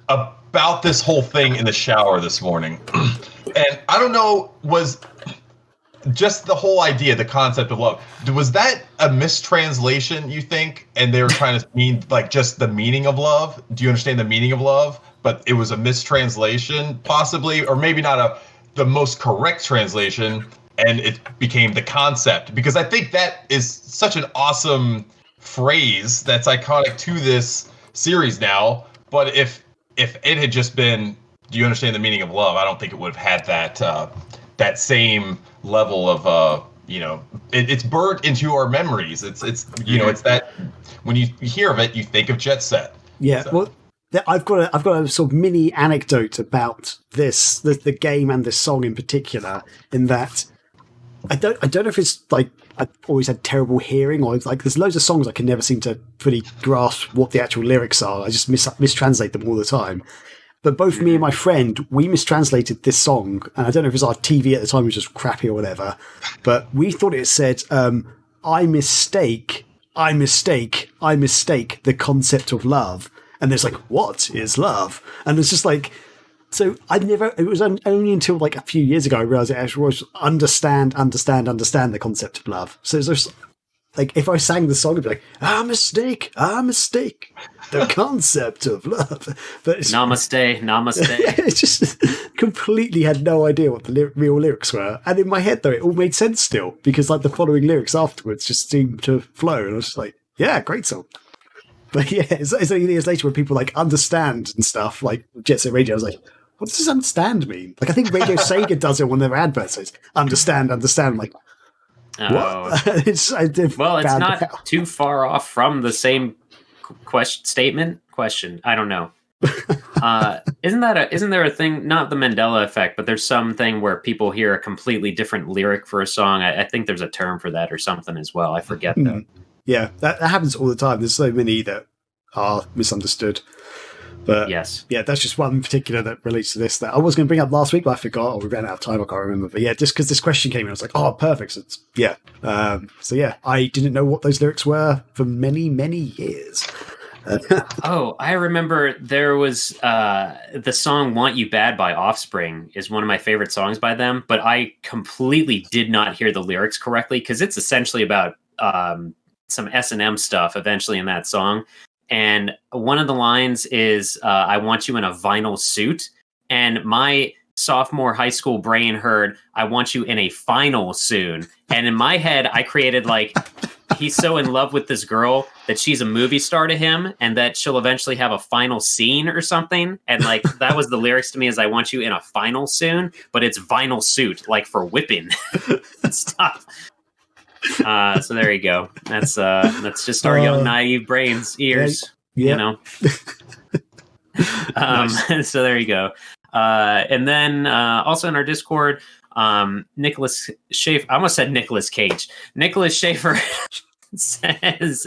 about this whole thing in the shower this morning. And I don't know, was just the whole idea, the concept of love, was that a mistranslation, you think? And they were trying to mean, like, just the meaning of love? Do you understand the meaning of love? But it was a mistranslation, possibly, or maybe not the most correct translation, and it became the concept. Because I think that is such an awesome phrase that's iconic to this series now. But if it had just been, do you understand the meaning of love? I don't think it would have had that same level of it's burnt into our memories. It's it's that when you hear of it, you think of Jet Set. Yeah, well, I've got a sort of mini anecdote about the game and this song in particular. In that, I don't know if it's like I've always had terrible hearing, or like there's loads of songs I can never seem to fully grasp what the actual lyrics are. I just mistranslate them all the time. But both me and my friend, we mistranslated this song, and I don't know if it was our TV at the time was just crappy or whatever, but we thought it said, I mistake the concept of love. And it's like, what is love? And it's just like, so it was only until like a few years ago I realized it actually was understand the concept of love. So it's just like, if I sang the song, it'd be like, I mistake the concept of love. But it's, namaste. It's just completely had no idea what the real lyrics were. And in my head, though, it all made sense still, because like the following lyrics afterwards just seemed to flow. And I was just like, yeah, great song. But yeah, it's like years later when people like understand and stuff, like Jet Set Radio, I was like, what does understand mean? Like, I think Radio Sega does it on their adverts. Says, understand. I'm like, what? It's not too far off from the same question. I don't know. Isn't there a thing, not the Mandela effect, but there's something where people hear a completely different lyric for a song? I think there's a term for that or something as well. I forget though. Yeah, that happens all the time. There's so many that are misunderstood. But yes, yeah, that's just one in particular that relates to this that I was going to bring up last week, but I forgot, or we ran out of time. I can't remember. But yeah, just because this question came in, I was like, oh, perfect. So yeah. So yeah, I didn't know what those lyrics were for many, many years. Oh, I remember there was the song "Want You Bad" by Offspring is one of my favorite songs by them, but I completely did not hear the lyrics correctly because it's essentially about some S&M stuff eventually in that song. And one of the lines is, I want you in a vinyl suit. And my sophomore high school brain heard, I want you in a final soon. And in my head, I created like, he's so in love with this girl that she's a movie star to him and that she'll eventually have a final scene or something. And like, that was the lyrics to me is I want you in a final soon, but it's vinyl suit, like for whipping stuff. So there you go. That's just our young naive brains ears, you know. Nice. So there you go. And then also in our Discord, Nicholas Schaefer. I almost said Nicholas Cage. Nicholas Schaefer says,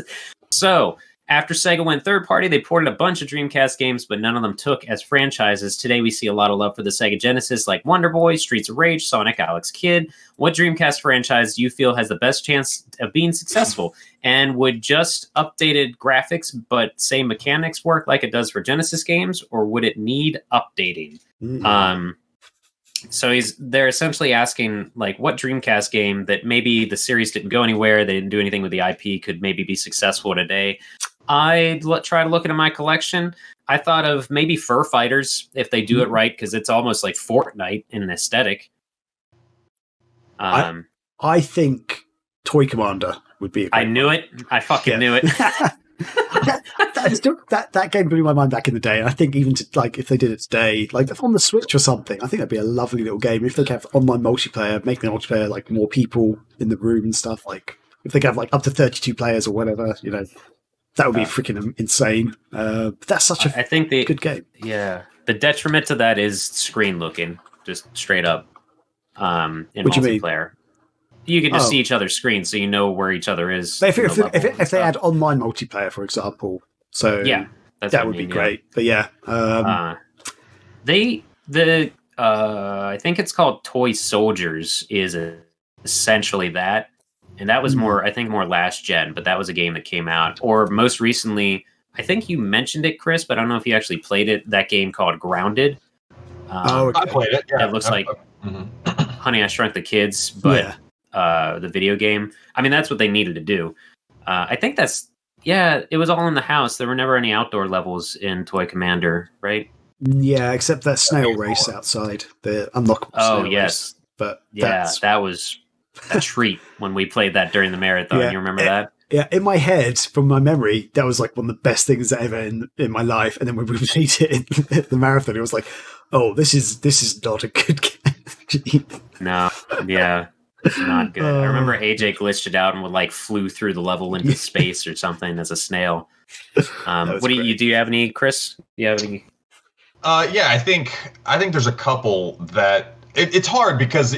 so after Sega went third party, they ported a bunch of Dreamcast games, but none of them took as franchises. Today, we see a lot of love for the Sega Genesis, like Wonder Boy, Streets of Rage, Sonic, Alex Kidd. What Dreamcast franchise do you feel has the best chance of being successful? And would just updated graphics but same mechanics work like it does for Genesis games, or would it need updating? So they're essentially asking, like, what Dreamcast game that maybe the series didn't go anywhere, they didn't do anything with the IP, could maybe be successful today. I try to look into my collection. I thought of maybe Fur Fighters if they do it right, because it's almost like Fortnite in an aesthetic. I think Toy Commander would be. I knew it. I fucking knew it. that game blew my mind back in the day. And I think even to, like, if they did it today, like on the Switch or something, I think that'd be a lovely little game. If they could have online multiplayer, make the multiplayer like more people in the room and stuff. Like if they could have like up to 32 players or whatever, you know. That would be freaking insane. But that's such a good game. Yeah. The detriment to that is screen looking, just straight up in what multiplayer. You can just see each other's screens, so you know where each other is. If they had online multiplayer, for example, so yeah, that would be great. But yeah, I think it's called Toy Soldiers is essentially that. And that was more last gen, but that was a game that came out. Or most recently, I think you mentioned it, Chris, but I don't know if you actually played it. That game called Grounded. I played it. Yeah. It looks like Honey, I Shrunk the Kids, but the video game. I mean, that's what they needed to do. I think it was all in the house. There were never any outdoor levels in Toy Commander, right? Yeah, except that snail race outside, the unlockable snail race. But yeah, that was a treat when we played that during the marathon. You remember that? Yeah, in my head, from my memory, that was like one of the best things ever in my life. And then when we played it in the marathon, it was like, oh, this is not a good game. No, yeah, not good. I remember AJ glitched it out and would like flew through the level into space or something as a snail. What do you have any, Chris? Do you have any? Yeah, I think there's a couple that it's hard because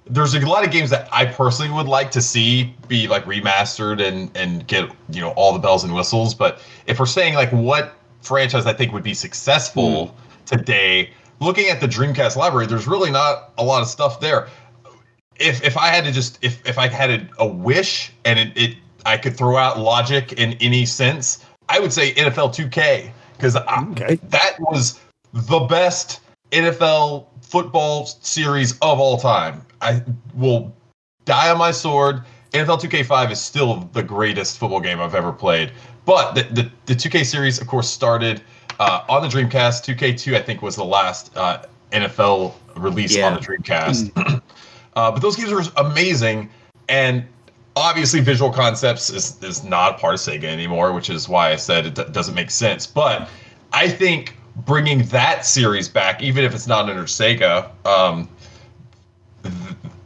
there's a lot of games that I personally would like to see be like remastered and get, you know, all the bells and whistles. But if we're saying like what franchise I think would be successful today, looking at the Dreamcast library, there's really not a lot of stuff there. If I had to just if I had a wish and I could throw out logic in any sense, I would say NFL 2K because that was the best NFL football series of all time. I will die on my sword. NFL 2K5 is still the greatest football game I've ever played. But the 2K series, of course, started on the Dreamcast. 2K2, I think, was the last NFL release on the Dreamcast. But those games were amazing. And obviously, Visual Concepts is not part of Sega anymore, which is why I said it doesn't make sense. But I think bringing that series back, even if it's not under Sega,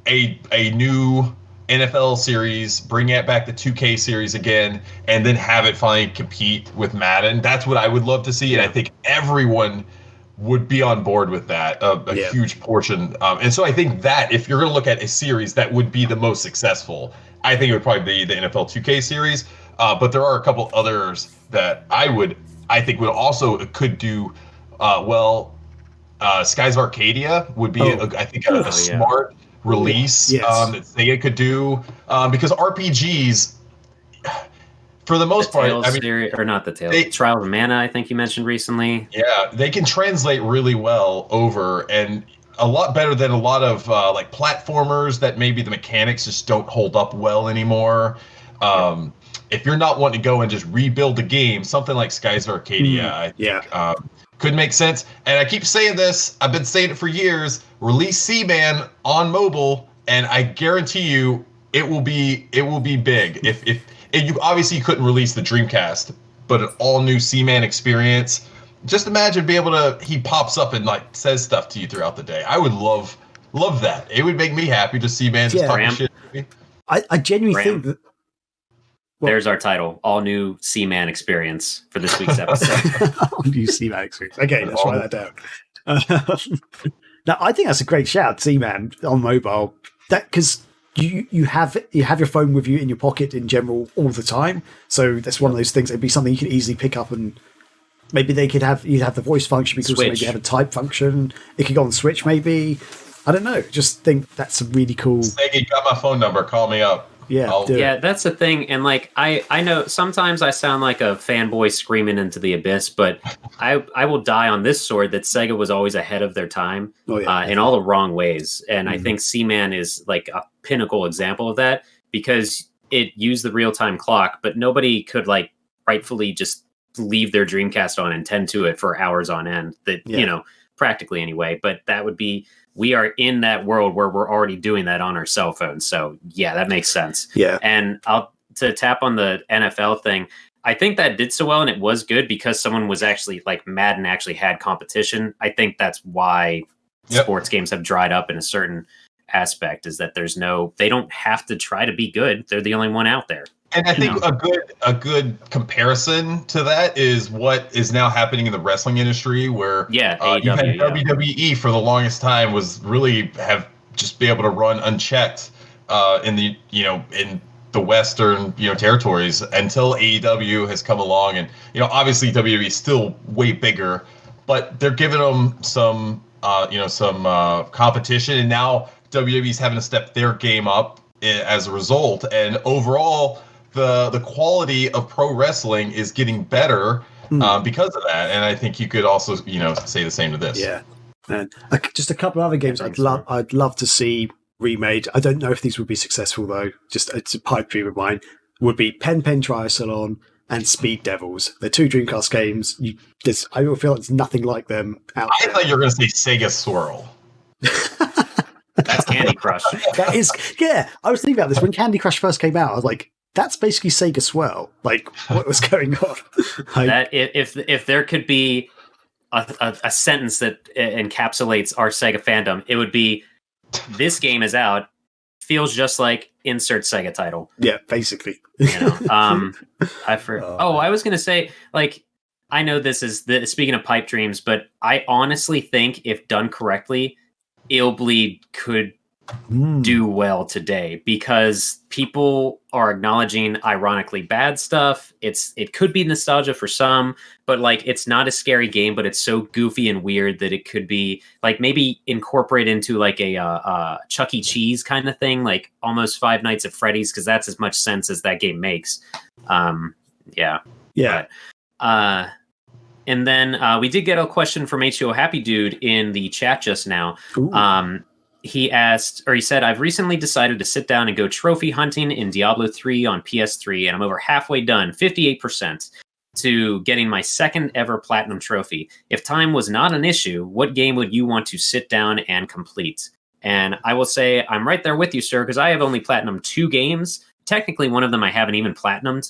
a new NFL series, bring it back the 2K series again, and then have it finally compete with Madden. That's what I would love to see, and I think everyone would be on board with that, a huge portion. And so I think that if you're going to look at a series that would be the most successful, I think it would probably be the NFL 2K series. But there are a couple others that I would I think could do well. Skies of Arcadia would be, I think, a smart release that Sega could do, because RPGs, for the most part, Tales series, or not the Tales, Trials of Mana, I think you mentioned recently. Yeah, they can translate really well over, and a lot better than a lot of like platformers that maybe the mechanics just don't hold up well anymore. If you're not wanting to go and just rebuild the game, something like Skies of Arcadia, I think, could make sense. And I keep saying this, I've been saying it for years, release Seaman on mobile, and I guarantee you it will be big. If you obviously couldn't release the Dreamcast, but an all new Seaman experience, just imagine being able to, he pops up and like says stuff to you throughout the day. I would love that. It would make me happy to see man just talking shit to me. I genuinely think that there's our title, all new Seaman experience for this week's episode. All new Seaman experience. Okay, let's write that down. Now, I think that's a great shout, Seaman on mobile. That because you have your phone with you in your pocket in general all the time. So that's one of those things. It'd be something you could easily pick up, and maybe you'd have the voice function because maybe you have a type function. It could go on Switch, maybe. I don't know. Just think that's a really cool. Sega, got my phone number. Call me up. Yeah, that's the thing. And like I know sometimes I sound like a fanboy screaming into the abyss, but I will die on this sword that Sega was always ahead of their time in all the wrong ways. And I think Seaman is like a pinnacle example of that because it used the real-time clock, but nobody could like rightfully just leave their Dreamcast on and tend to it for hours on end. That practically anyway. But that would be. We are in that world where we're already doing that on our cell phones. So yeah, that makes sense. Yeah. And to tap on the NFL thing, I think that did so well and it was good because someone was actually like Madden actually had competition. I think that's why sports games have dried up in a certain aspect is that they don't have to try to be good. They're the only one out there. And I think a good comparison to that is what is now happening in the wrestling industry, where you had WWE for the longest time was really have just be able to run unchecked in the in the Western territories until AEW has come along, and obviously WWE is still way bigger, but they're giving them some competition, and now WWE is having to step their game up as a result, and overall. The quality of pro wrestling is getting better because of that, and I think you could also say the same to this. Yeah, and just a couple of other games I'd love to see remade. I don't know if these would be successful though. Just it's a pipe dream of mine. Would be Pen Triathlon and Speed Devils. They're two Dreamcast games. I feel like there's nothing like them out there. I thought you were going to say Sega Swirl. That's Candy Crush. That is, yeah. I was thinking about this when Candy Crush first came out. I was like. That's basically Sega Swirl. Like, what was going on? That if there could be a sentence that encapsulates our Sega fandom, it would be: "This game is out. Feels just like insert Sega title." Yeah, basically. I was gonna say, like, I know this is speaking of pipe dreams, but I honestly think if done correctly, Illbleed could. Do well today because people are acknowledging ironically bad stuff. It could be nostalgia for some, but like it's not a scary game, but it's so goofy and weird that it could be like maybe incorporate into like a Chuck E. Cheese kind of thing, like almost Five Nights at Freddy's, because that's as much sense as that game makes. Yeah. But, and then we did get a question from H2O Happy Dude in the chat just now. Ooh. He said, I've recently decided to sit down and go trophy hunting in Diablo 3 on PS3, and I'm over halfway done, 58%, to getting my second ever platinum trophy. If time was not an issue, what game would you want to sit down and complete? And I will say, I'm right there with you, sir, because I have only platinumed 2 games. Technically, one of them I haven't even platinumed,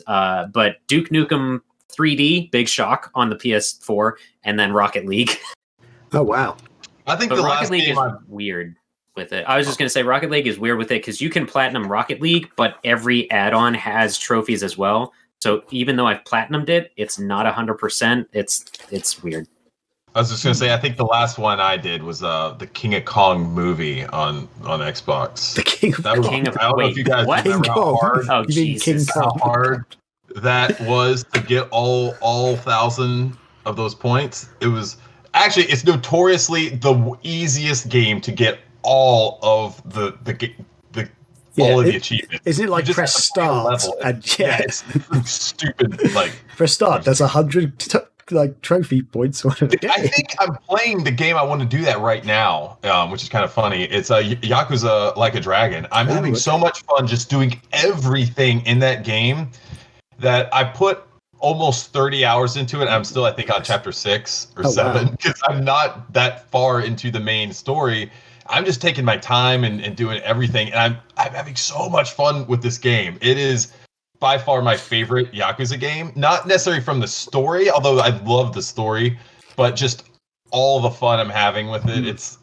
but Duke Nukem 3D, big shock on the PS4, and then Rocket League. Oh, wow. I think but the Rocket last League game is weird. With it. I was just going to say Rocket League is weird with it because you can platinum Rocket League, but every add-on has trophies as well. So even though I've platinumed it, it's not 100%. It's weird. I was just going to say, I think the last one I did was the King of Kong movie on Xbox. The King of Kong. I don't know if you guys remember how hard, King how hard that was to get all 1,000 of those points. It was actually, it's notoriously the easiest game to get all of the all of the achievements. Isn't it like press start? And it's stupid. Like press start. There's 100 trophy points. I think I'm playing the game. I want to do that right now, which is kind of funny. It's Yakuza Like a Dragon. I'm having so much fun just doing everything in that game that I put almost 30 hours into it. I'm still, I think, on chapter 6 or 7 because I'm not that far into the main story. I'm just taking my time and doing everything, and I'm having so much fun with this game. It is by far my favorite Yakuza game. Not necessarily from the story, although I love the story, but just all the fun I'm having with it. It's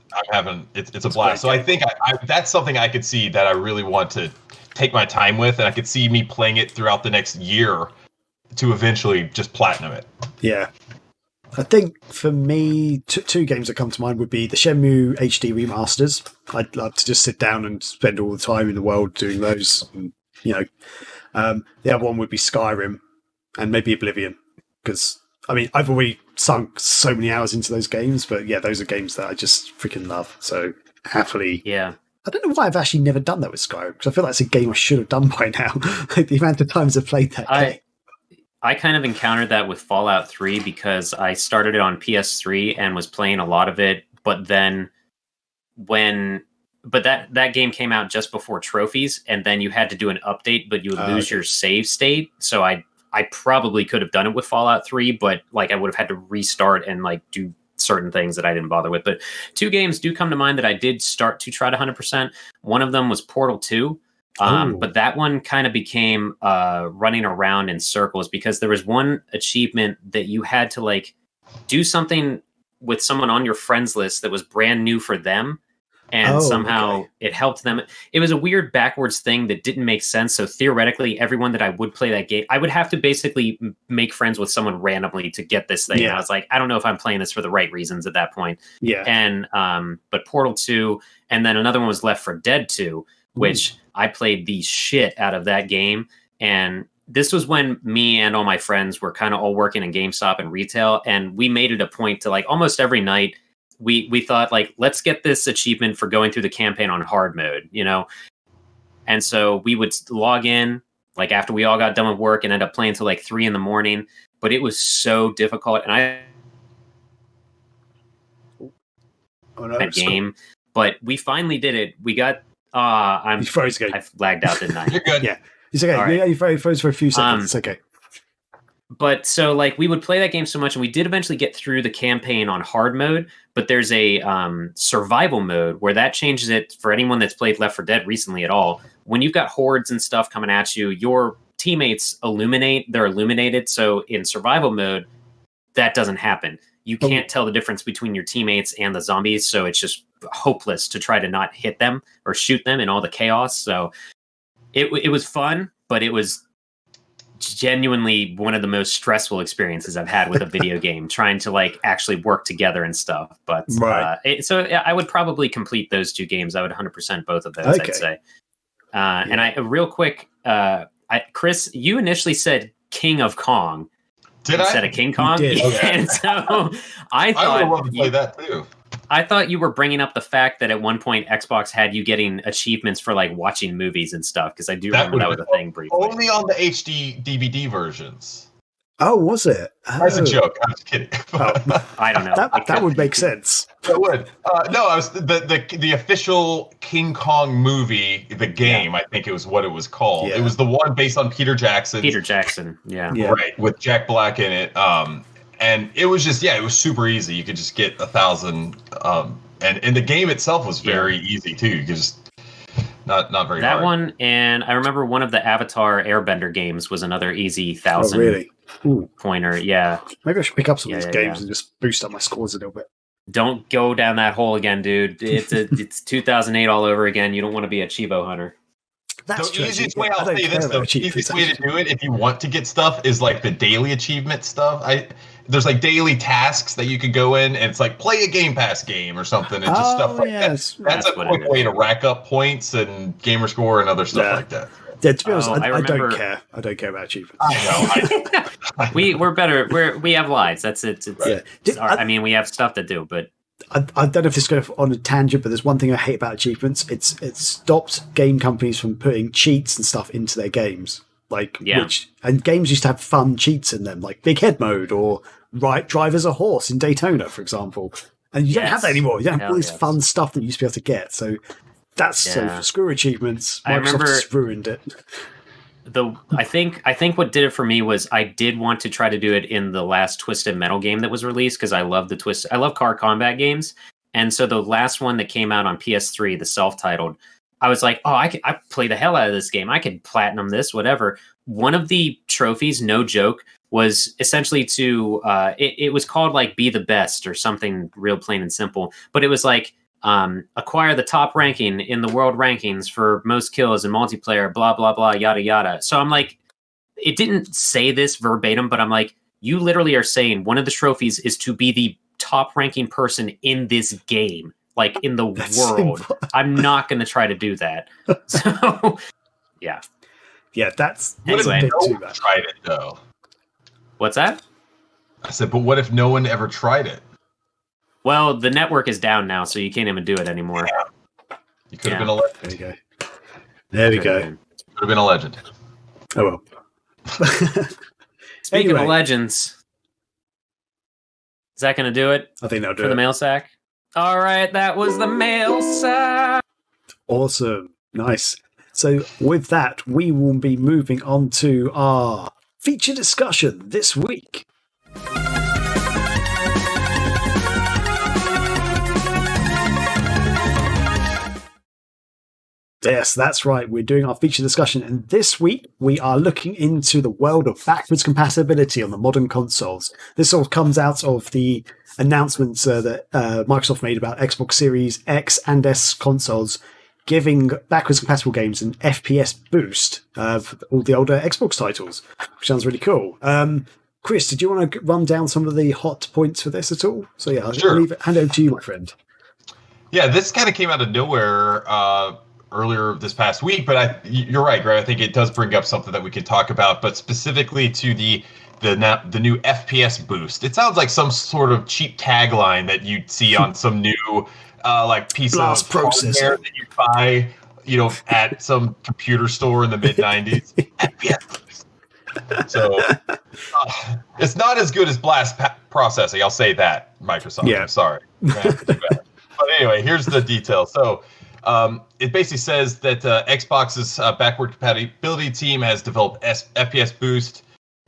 a blast. So I think that's something I could see that I really want to take my time with, and I could see me playing it throughout the next year to eventually just platinum it. Yeah. I think for me, two games that come to mind would be the Shenmue HD remasters. I'd love to just sit down and spend all the time in the world doing those. And, the other one would be Skyrim and maybe Oblivion. Because, I mean, I've already sunk so many hours into those games, but yeah, those are games that I just freaking love. So happily. Yeah. I don't know why I've actually never done that with Skyrim, because I feel like it's a game I should have done by now. Like the amount of times I've played that game. I kind of encountered that with Fallout 3 because I started it on PS3 and was playing a lot of it, but then that game came out just before trophies, and then you had to do an update, but you would lose your save state. So I probably could have done it with Fallout 3, but like I would have had to restart and like do certain things that I didn't bother with. But two games do come to mind that I did start to try to 100%. One of them was Portal 2. But that one kind of became running around in circles because there was one achievement that you had to like do something with someone on your friends list that was brand new for them. And somehow it helped them. It was a weird backwards thing that didn't make sense. So theoretically, everyone that I would play that game, I would have to basically make friends with someone randomly to get this thing. Yeah. And I was like, I don't know if I'm playing this for the right reasons at that point. Yeah. And but Portal 2, and then another one was Left 4 Dead 2, which I played the shit out of that game. And this was when me and all my friends were kind of all working in GameStop and retail. And we made it a point to like almost every night, we thought like, let's get this achievement for going through the campaign on hard mode, And so we would log in like after we all got done with work and end up playing till like 3 a.m. But it was so difficult. And that game, but we finally did it. We got, I lagged out, didn't I? You're good. Yeah. It's okay. Right. Yeah, you froze for a few seconds. It's okay. But so like we would play that game so much, and we did eventually get through the campaign on hard mode, but there's a survival mode where that changes it for anyone that's played Left 4 Dead recently at all. When you've got hordes and stuff coming at you, your teammates they're illuminated. So in survival mode, that doesn't happen. You can't tell the difference between your teammates and the zombies, so it's just hopeless to try to not hit them or shoot them in all the chaos. So it was fun, but it was genuinely one of the most stressful experiences I've had with a video game, trying to like actually work together and stuff. But so I would probably complete those two games. I would 100% both of those, I'd say. And I real quick, Chris, you initially said King of Kong. Did I? Instead of King Kong? You did. Okay. And so I thought would love to play that too. I thought you were bringing up the fact that at one point Xbox had you getting achievements for like watching movies and stuff, because I do remember that was a thing briefly. Only on the HD DVD versions. Oh, was it? That's a joke. I was kidding. I don't know. That would make sense. It would. No, I was the official King Kong movie, the game. I think it was what it was called. Yeah. It was the one based on Peter Jackson. Peter Jackson, yeah, right, with Jack Black in it. And it was just it was super easy. You could just get 1,000. And the game itself was very easy too. You could just not very hard. That one, and I remember one of the Avatar Airbender games was another easy 1,000. Oh, really? Ooh. Pointer, yeah. Maybe I should pick up some of these games and just boost up my scores a little bit. Don't go down that hole again, dude. It's 2008 all over again. You don't want to be a Chivo hunter. That's the easiest way, I'll say this, the easiest way to do it if you want to get stuff is like the daily achievement stuff. There's like daily tasks that you could go in, and it's like play a Game Pass game or something, and just stuff like that. That's a quick way to rack up points and gamer score and other stuff like that. Yeah, to be honest, I I don't remember- care. I don't care about achievements. I know. We're better. We have lives. That's it. Yeah. I mean, we have stuff to do, but I don't know if this goes on a tangent, but there's one thing I hate about achievements. It's stopped game companies from putting cheats and stuff into their games. And games used to have fun cheats in them, like Big Head Mode or drive as a horse in Daytona, for example. And you don't have that anymore. You don't have all this fun stuff that you used to be able to get. So that's so screw achievements. Microsoft just ruined it. I think what did it for me was I did want to try to do it in the last Twisted Metal game that was released because I love I love car combat games, and so the last one that came out on PS3, the self-titled, I was like, I play the hell out of this game. I could platinum this, whatever. One of the trophies, no joke, was essentially to it was called like Be the Best or something real plain and simple, but it was like acquire the top ranking in the world rankings for most kills in multiplayer, blah, blah, blah, yada, yada. So I'm like, it didn't say this verbatim, but I'm like, you literally are saying one of the trophies is to be the top ranking person in this game, like in the world. I'm not going to try to do that. So, yeah. Yeah, that's Anyway. a bit too bad. Tried it, though. What's that? I said, but what if no one ever tried it? Well, the network is down now, so you can't even do it anymore. You could have been a legend. There you go. There we go. Could have been a legend. Oh well. Speaking Anyway. of legends, is that going to do it I think that'll do for it. the mail sack? All right, that was the mail sack. Awesome. Nice. So with that, we will be moving on to our feature discussion this week. Yes, that's right. We're doing our feature discussion, and this week we are looking into the world of backwards compatibility on the modern consoles. This all comes out of the announcements that Microsoft made about Xbox Series X and S consoles giving backwards compatible games an FPS boost for all the older Xbox titles, which sounds really cool. Chris, did you want to run down some of the hot points for this at all? So yeah, Sure. I'll hand over to you, my friend. Yeah, this kind of came out of nowhere earlier this past week, but you're right, Greg. I think it does bring up something that we could talk about, but specifically to the new FPS boost. It sounds like some sort of cheap tagline that you'd see on some new piece Blast of processor hardware that you buy, at some computer store in the mid '90s. FPS boost. So it's not as good as blast processing. I'll say that, Microsoft. Yeah. I'm sorry. But anyway, here's the detail. So it basically says that Xbox's backward compatibility team has developed FPS Boost.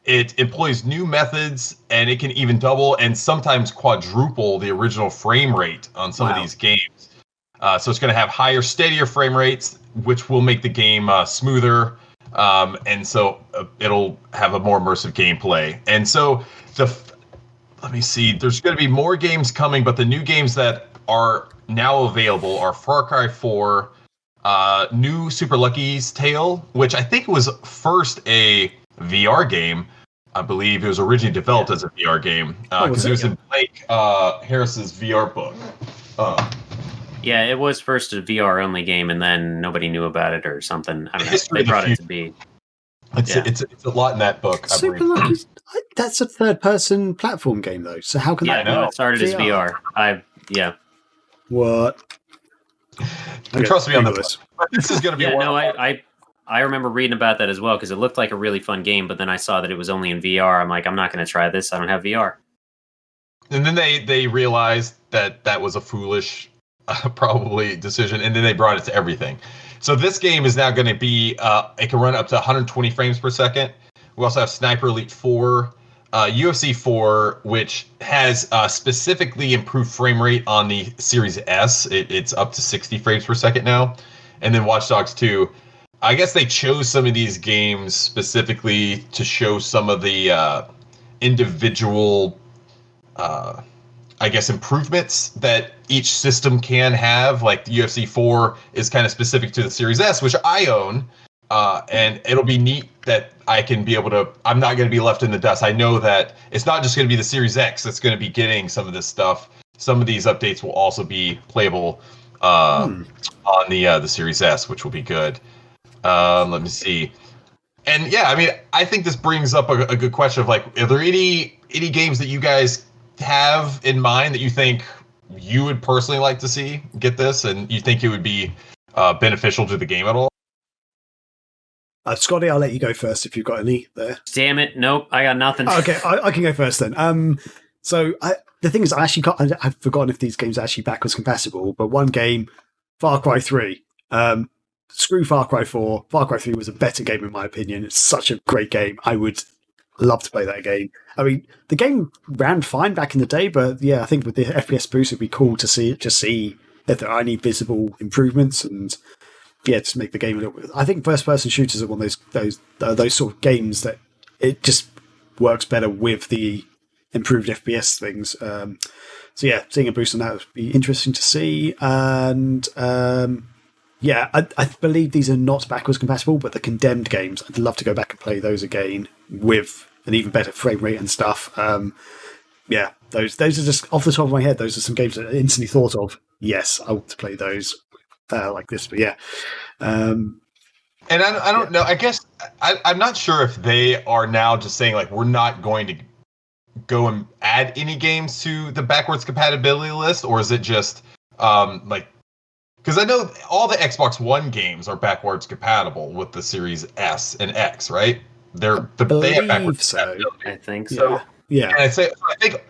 It employs new methods, and it can even double and sometimes quadruple the original frame rate on some of these games. So it's going to have higher, steadier frame rates, which will make the game smoother. And so it'll have a more immersive gameplay. And so let me see. There's going to be more games coming, but the new games that are now available are Far Cry 4, new Super Lucky's Tale, which I think was first a VR game. I believe it was originally developed as a VR game because it was in Blake Harris's VR book. Yeah, it was first a VR only game, and then nobody knew about it or something. I don't know. History They of the brought it future. to be. It's a lot in that book, I Super believe. Lucky. That's a third-person platform game, though. So how can Yeah, that no, be it started as VR. What? And trust me on Google this. This is going to be Yeah, one. no, I remember reading about that as well because it looked like a really fun game, but then I saw that it was only in VR. I'm like, I'm not going to try this. I don't have VR. And then they realized that was a foolish, probably decision, and then they brought it to everything. So this game is now going to be, it can run up to 120 frames per second. We also have Sniper Elite 4, UFC 4, which has specifically improved frame rate on the Series S. It's up to 60 frames per second now. And then Watch Dogs 2. I guess they chose some of these games specifically to show some of the individual improvements that each system can have. Like the UFC 4 is kind of specific to the Series S, which I own. And it'll be neat that I can be able to, I'm not going to be left in the dust. I know that it's not just going to be the Series X that's going to be getting some of this stuff. Some of these updates will also be playable on the Series S, which will be good. Let me see. And yeah, I mean, I think this brings up a good question of like, are there any games that you guys have in mind that you think you would personally like to see get this, and you think it would be beneficial to the game at all? Scotty, I'll let you go first if you've got any there. Damn it. Nope. I got nothing. Okay, I can go first then. So the thing is, I've forgotten if these games are actually backwards compatible, but one game, Far Cry 3, screw Far Cry 4. Far Cry 3 was a better game in my opinion. It's such a great game. I would love to play that game. I mean, the game ran fine back in the day, but yeah, I think with the FPS boost, it'd be cool to see if there are any visible improvements and yeah, just make the game a little bit. I think first-person shooters are one of those sort of games that it just works better with the improved FPS things. So yeah, seeing a boost on that would be interesting to see. And yeah, I believe these are not backwards compatible, but the Condemned games, I'd love to go back and play those again with an even better frame rate and stuff. Yeah, those are just off the top of my head. Those are some games that I instantly thought of. Yes, I want to play those like this. But yeah, and I don't know. I guess I'm not sure if they are now just saying like we're not going to go and add any games to the backwards compatibility list, or is it just like? Because I know all the Xbox One games are backwards compatible with the Series S and X, right? They have backwards compatibility. I think so. Yeah. And I think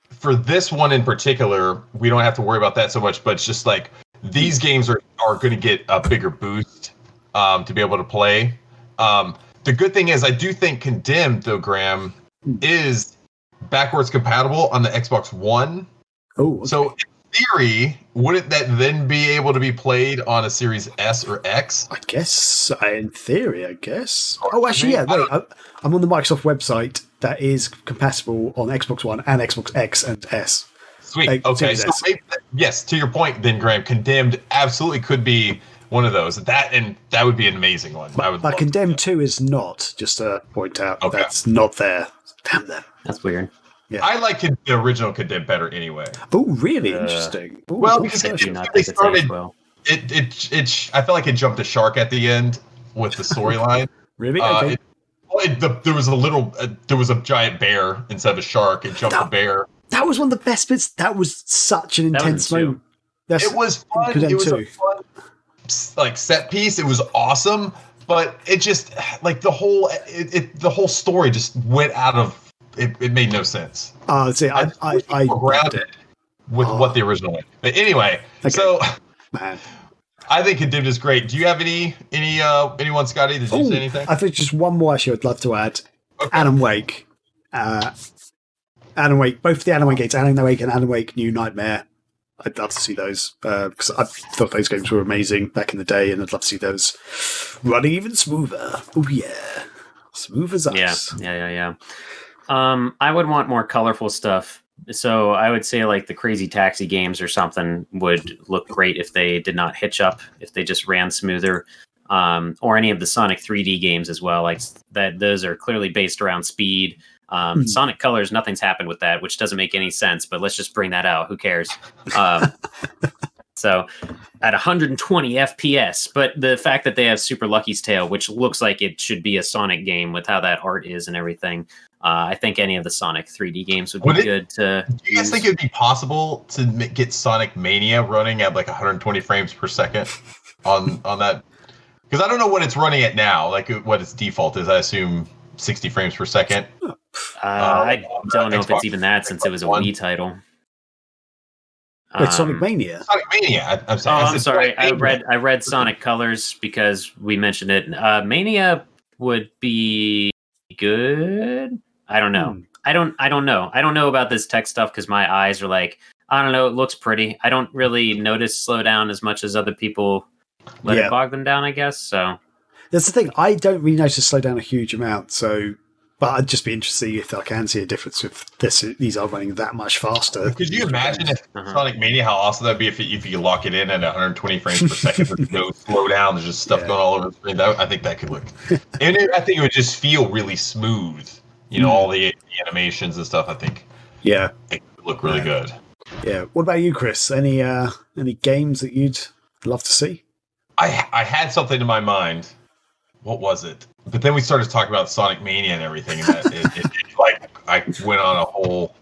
for this one in particular, we don't have to worry about that so much. But it's just like these games are going to get a bigger boost to be able to play. The good thing is, I do think Condemned, though, Graham, is backwards compatible on the Xbox One. Oh, okay. So in theory, wouldn't that then be able to be played on a Series S or X? I guess, in theory, I guess. Oh, actually, yeah. Wait, I'm on the Microsoft website that is compatible on Xbox One and Xbox X and S. Sweet. Okay. So maybe, yes, to your point, then, Graham, Condemned absolutely could be one of those. That would be an amazing one. But Condemned 2 is not. Just to point out, that's not there. Damn them. That's weird. Yeah. I like the original Condemned better anyway. Oh, really interesting. Ooh, well, because they started. I felt like it jumped a shark at the end with the storyline. Really? Okay. There was a giant bear instead of a shark. It jumped a bear. That was one of the best bits. That was such an intense moment. It was fun. It was a fun set piece. It was awesome, but it just like the whole story just went out of. It made no sense. See, I grounded with what the original was. But anyway, so man, I think Condemned is great. Do you have anyone, Scotty? Did you say anything? I think just one more actually I'd love to add. Okay. Alan Wake. Alan Wake, both the Alan Wake games, Alan Wake and Alan Wake New Nightmare. I'd love to see those because I thought those games were amazing back in the day, and I'd love to see those running even smoother. Oh yeah, smooth as ice. Yeah. I would want more colorful stuff. So I would say like the Crazy Taxi games or something would look great if they did not hitch up, if they just ran smoother. Or any of the Sonic 3D games as well. Like that, those are clearly based around speed. Sonic Colors, nothing's happened with that, which doesn't make any sense, but let's just bring that out. Who cares? So at 120 FPS, but the fact that they have Super Lucky's Tale, which looks like it should be a Sonic game with how that art is and everything, I think any of the Sonic 3D games would be good to Do you guys think it would be possible to get Sonic Mania running at like 120 frames per second on that? Because I don't know what it's running at now, like what its default is. I assume 60 frames per second. I don't know if it's even that since it was a Wii title. Wait, Sonic Mania? Sonic Mania. I'm sorry. I'm sorry. I read Sonic Colors because we mentioned it. Mania would be good. I don't know. I don't know. I don't know about this tech stuff because my eyes are like, I don't know. It looks pretty. I don't really notice slowdown as much as other people let it bog them down, I guess. So that's the thing. I don't really notice slowdown a huge amount. So, but I'd just be interested to see if I can see a difference with this. These are running that much faster. Could you imagine if Sonic Mania, how awesome that'd be if you lock it in at 120 frames per second? There's no slowdown. There's just stuff going all over the screen. I think that could look. And I think it would just feel really smooth. All the animations and stuff. I think. Yeah. It would look really good. Yeah. What about you, Chris? Any games that you'd love to see? I had something in my mind. What was it? But then we started talking about Sonic Mania and everything, and that it like I went on a whole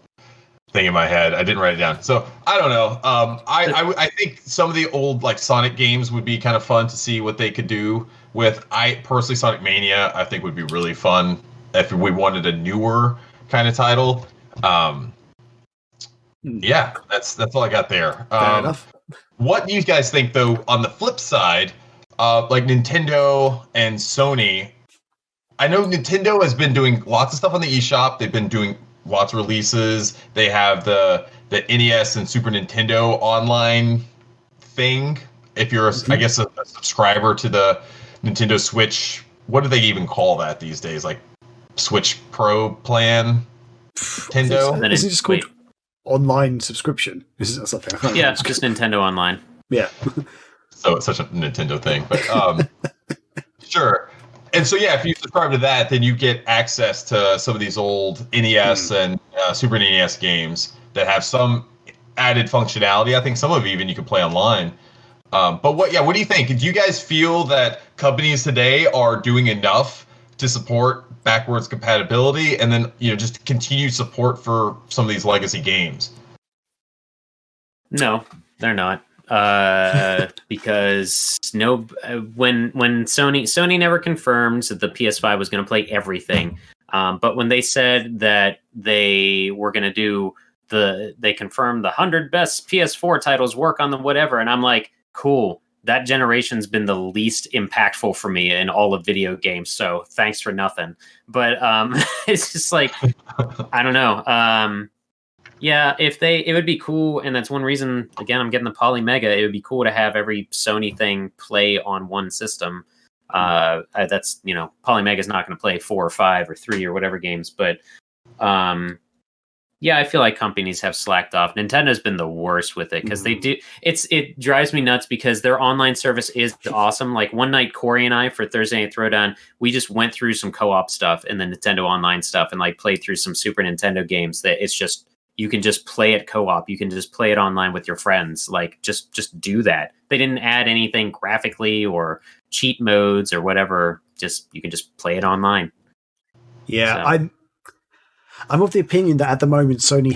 thing in my head. I didn't write it down, so I don't know. I think some of the old like Sonic games would be kind of fun to see what they could do with. I personally, Sonic Mania, I think would be really fun if we wanted a newer kind of title. Yeah, that's all I got there. Fair enough. What do you guys think, though, on the flip side, like Nintendo and Sony? I know Nintendo has been doing lots of stuff on the eShop. They've been doing lots of releases. They have the NES and Super Nintendo online thing. If you're, I guess, a subscriber to the Nintendo Switch, what do they even call that these days? Like Switch Pro plan? Nintendo? Is it just called online subscription? Is it something? Yeah, it's just Nintendo Online. Yeah. So it's such a Nintendo thing, but sure. And so yeah, if you subscribe to that, then you get access to some of these old NES and Super NES games that have some added functionality. I think some of even you can play online. But what do you think? Do you guys feel that companies today are doing enough to support backwards compatibility, and then just continued support for some of these legacy games? No, they're not. Because when Sony never confirmed that the PS5 was going to play everything, but when they said that they were going to do they confirmed the 100 best PS4 titles work on the whatever, and I'm like, cool. That generation's been the least impactful for me in all of video games, so thanks for nothing. But it's just like, I don't know. Yeah, it would be cool, and that's one reason, again, I'm getting the Polymega. It would be cool to have every Sony thing play on one system. That's, Polymega's not going to play 4 or 5 or 3 or whatever games, but yeah, I feel like companies have slacked off. Nintendo's been the worst with it because they do. It drives me nuts because their online service is awesome. Like one night, Corey and I for Thursday Night Throwdown, we just went through some co-op stuff and the Nintendo Online stuff and like played through some Super Nintendo games that it's just, you can just play it co-op. You can just play it online with your friends. Like just do that. They didn't add anything graphically or cheat modes or whatever. You can just play it online. Yeah, so. I'm of the opinion that at the moment Sony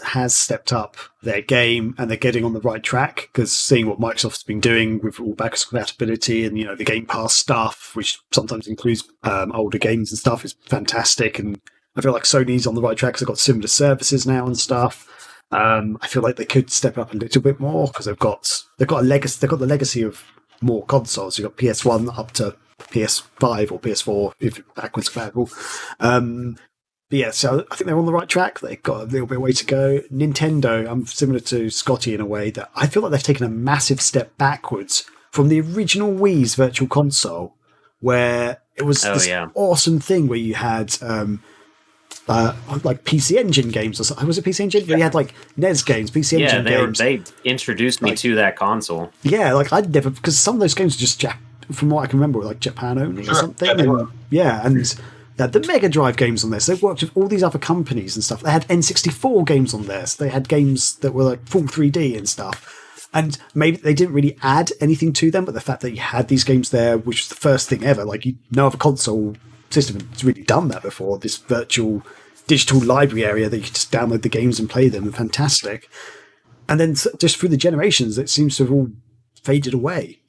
has stepped up their game and they're getting on the right track, because seeing what Microsoft's been doing with all backwards compatibility and the Game Pass stuff, which sometimes includes older games and stuff, is fantastic. And I feel like Sony's on the right track because they've got similar services now and stuff. I feel like they could step up a little bit more because they've got a legacy. They've got the legacy of more consoles. You've got PS1 up to PS5 or PS4 if backwards compatible. But yeah, so I think they're on the right track. They've got a little bit of way to go. Nintendo, I'm similar to Scotty in a way that I feel like they've taken a massive step backwards from the original Wii's Virtual Console, where it was awesome thing where you had like PC Engine games or something. Was it PC Engine? Yeah. Where you had like NES games, PC Engine games. They introduced me to that console. Yeah, like I'd never, because some of those games were just from what I can remember, were like Japan only or something. And they had the Mega Drive games on there. So they've worked with all these other companies and stuff. They had N64 games on there. So they had games that were like full 3D and stuff. And maybe they didn't really add anything to them, but the fact that you had these games there, which was the first thing ever, like no other console system has really done that before, this virtual digital library area that you could just download the games and play them, and fantastic. And then just through the generations, it seems to have all faded away.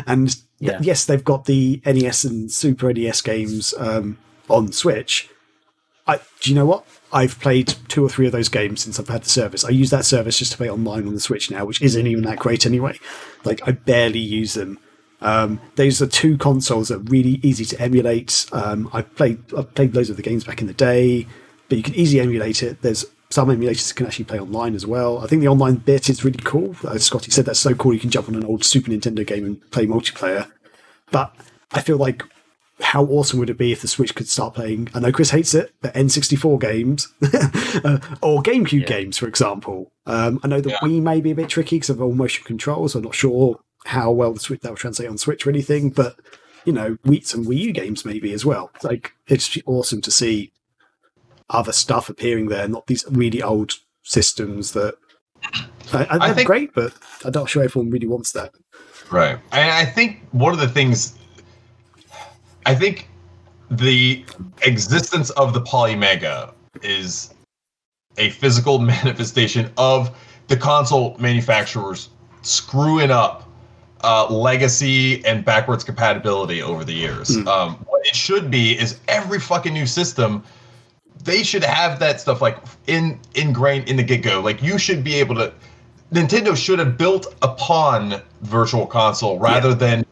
And yes, they've got the NES and Super NES games on Switch. Do you know what? I've played 2 or 3 of those games since I've had the service. I use that service just to play online on the Switch now, which isn't even that great anyway. Like, I barely use them. Those are 2 consoles that are really easy to emulate. I've played loads of the games back in the day, but you can easily emulate it. There's some emulators that can actually play online as well. I think the online bit is really cool. Scotty said that's so cool. You can jump on an old Super Nintendo game and play multiplayer. But I feel like, how awesome would it be if the Switch could start playing, I know Chris hates it, but N64 games or GameCube games, for example. I know the Wii may be a bit tricky because of all motion control, so I'm not sure how well the Switch that will translate on Switch or anything, but some Wii U games maybe as well. Like, it's awesome to see other stuff appearing there, not these really old systems that I think great, but I'm not sure everyone really wants that. Right. And I think one of the things, I think the existence of the Polymega is a physical manifestation of the console manufacturers screwing up legacy and backwards compatibility over the years. What it should be is every fucking new system, they should have that stuff like ingrained in the get-go. Like you should be able to, Nintendo should have built upon Virtual Console rather than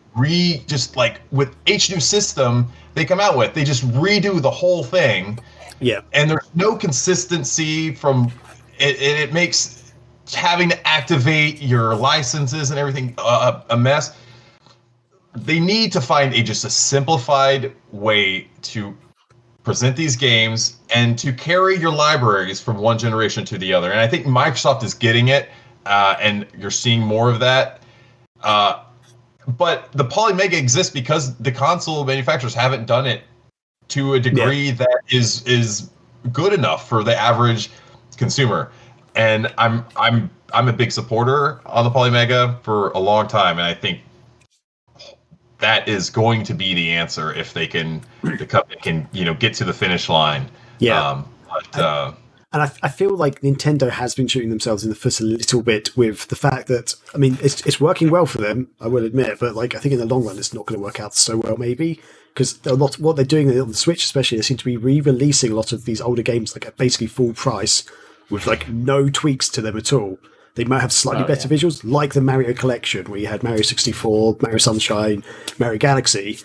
just like with each new system they come out with, they just redo the whole thing. Yeah. And there's no consistency from it. It makes having to activate your licenses and everything a mess. They need to find just a simplified way to present these games and to carry your libraries from one generation to the other. And I think Microsoft is getting it, and you're seeing more of that. But the Polymega exists because the console manufacturers haven't done it to a degree that is good enough for the average consumer. And I'm a big supporter on the Polymega for a long time, and I think that is going to be the answer if the company can get to the finish line. Yeah. And I feel like Nintendo has been shooting themselves in the foot a little bit with the fact that, I mean, it's working well for them, I will admit, but like I think in the long run it's not going to work out so well maybe, because what they're doing on the Switch especially, they seem to be re-releasing a lot of these older games like at basically full price with like no tweaks to them at all. They might have slightly better visuals, like the Mario Collection, where you had Mario 64, Mario Sunshine, Mario Galaxy.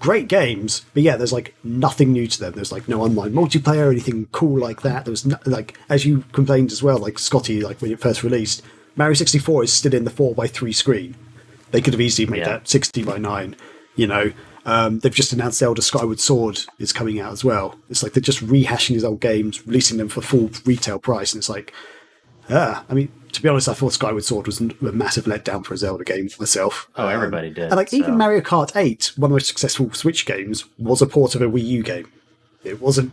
Great games, but yeah, there's like nothing new to them. There's like no online multiplayer or anything cool like that. There was like, as you complained as well, like Scotty, like when it first released, Mario 64 is still in the 4:3 screen. They could have easily made that 60:9. They've just announced Zelda Skyward Sword is coming out as well. It's like they're just rehashing these old games, releasing them for full retail price, and it's like, I mean, to be honest, I thought Skyward Sword was a massive letdown for a Zelda game myself. Oh, everybody did. And like even Mario Kart 8, one of the most successful Switch games, was a port of a Wii U game. It wasn't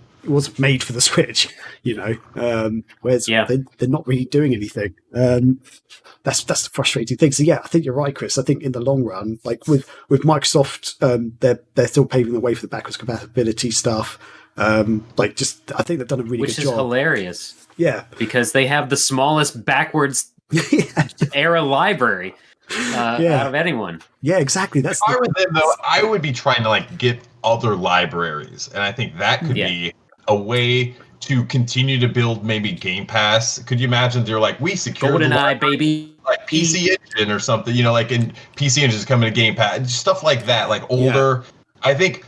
made for the Switch, whereas they're not really doing anything. That's the frustrating thing. So yeah, I think you're right, Chris. I think in the long run, like with Microsoft, they're still paving the way for the backwards compatibility stuff. I think they've done a really good job. Which is hilarious. Yeah, because they have the smallest backwards era library out of anyone. Yeah, exactly. That's if I were them, though, I would be trying to like get other libraries, and I think that could be a way to continue to build maybe Game Pass. Could you imagine they're like, we secured GoldenEye, baby, like PC Engine or something, like in PC Engine is coming to Game Pass, stuff like that, like older. I think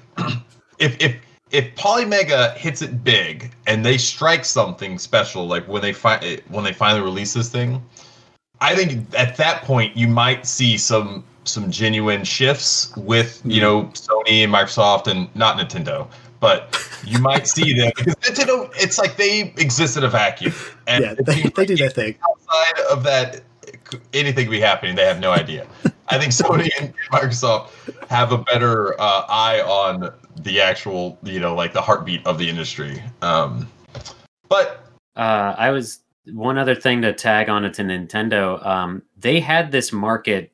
if Polymega hits it big and they strike something special, like when they finally release this thing, I think at that point you might see some genuine shifts with Sony and Microsoft, and not Nintendo, but you might see them because Nintendo, it's like they exist in a vacuum, and they do their thing. Outside of that, anything could be happening. They have no idea. I think Sony and Microsoft have a better eye on the actual, like the heartbeat of the industry. But I was one other thing to tag on it to Nintendo. They had this market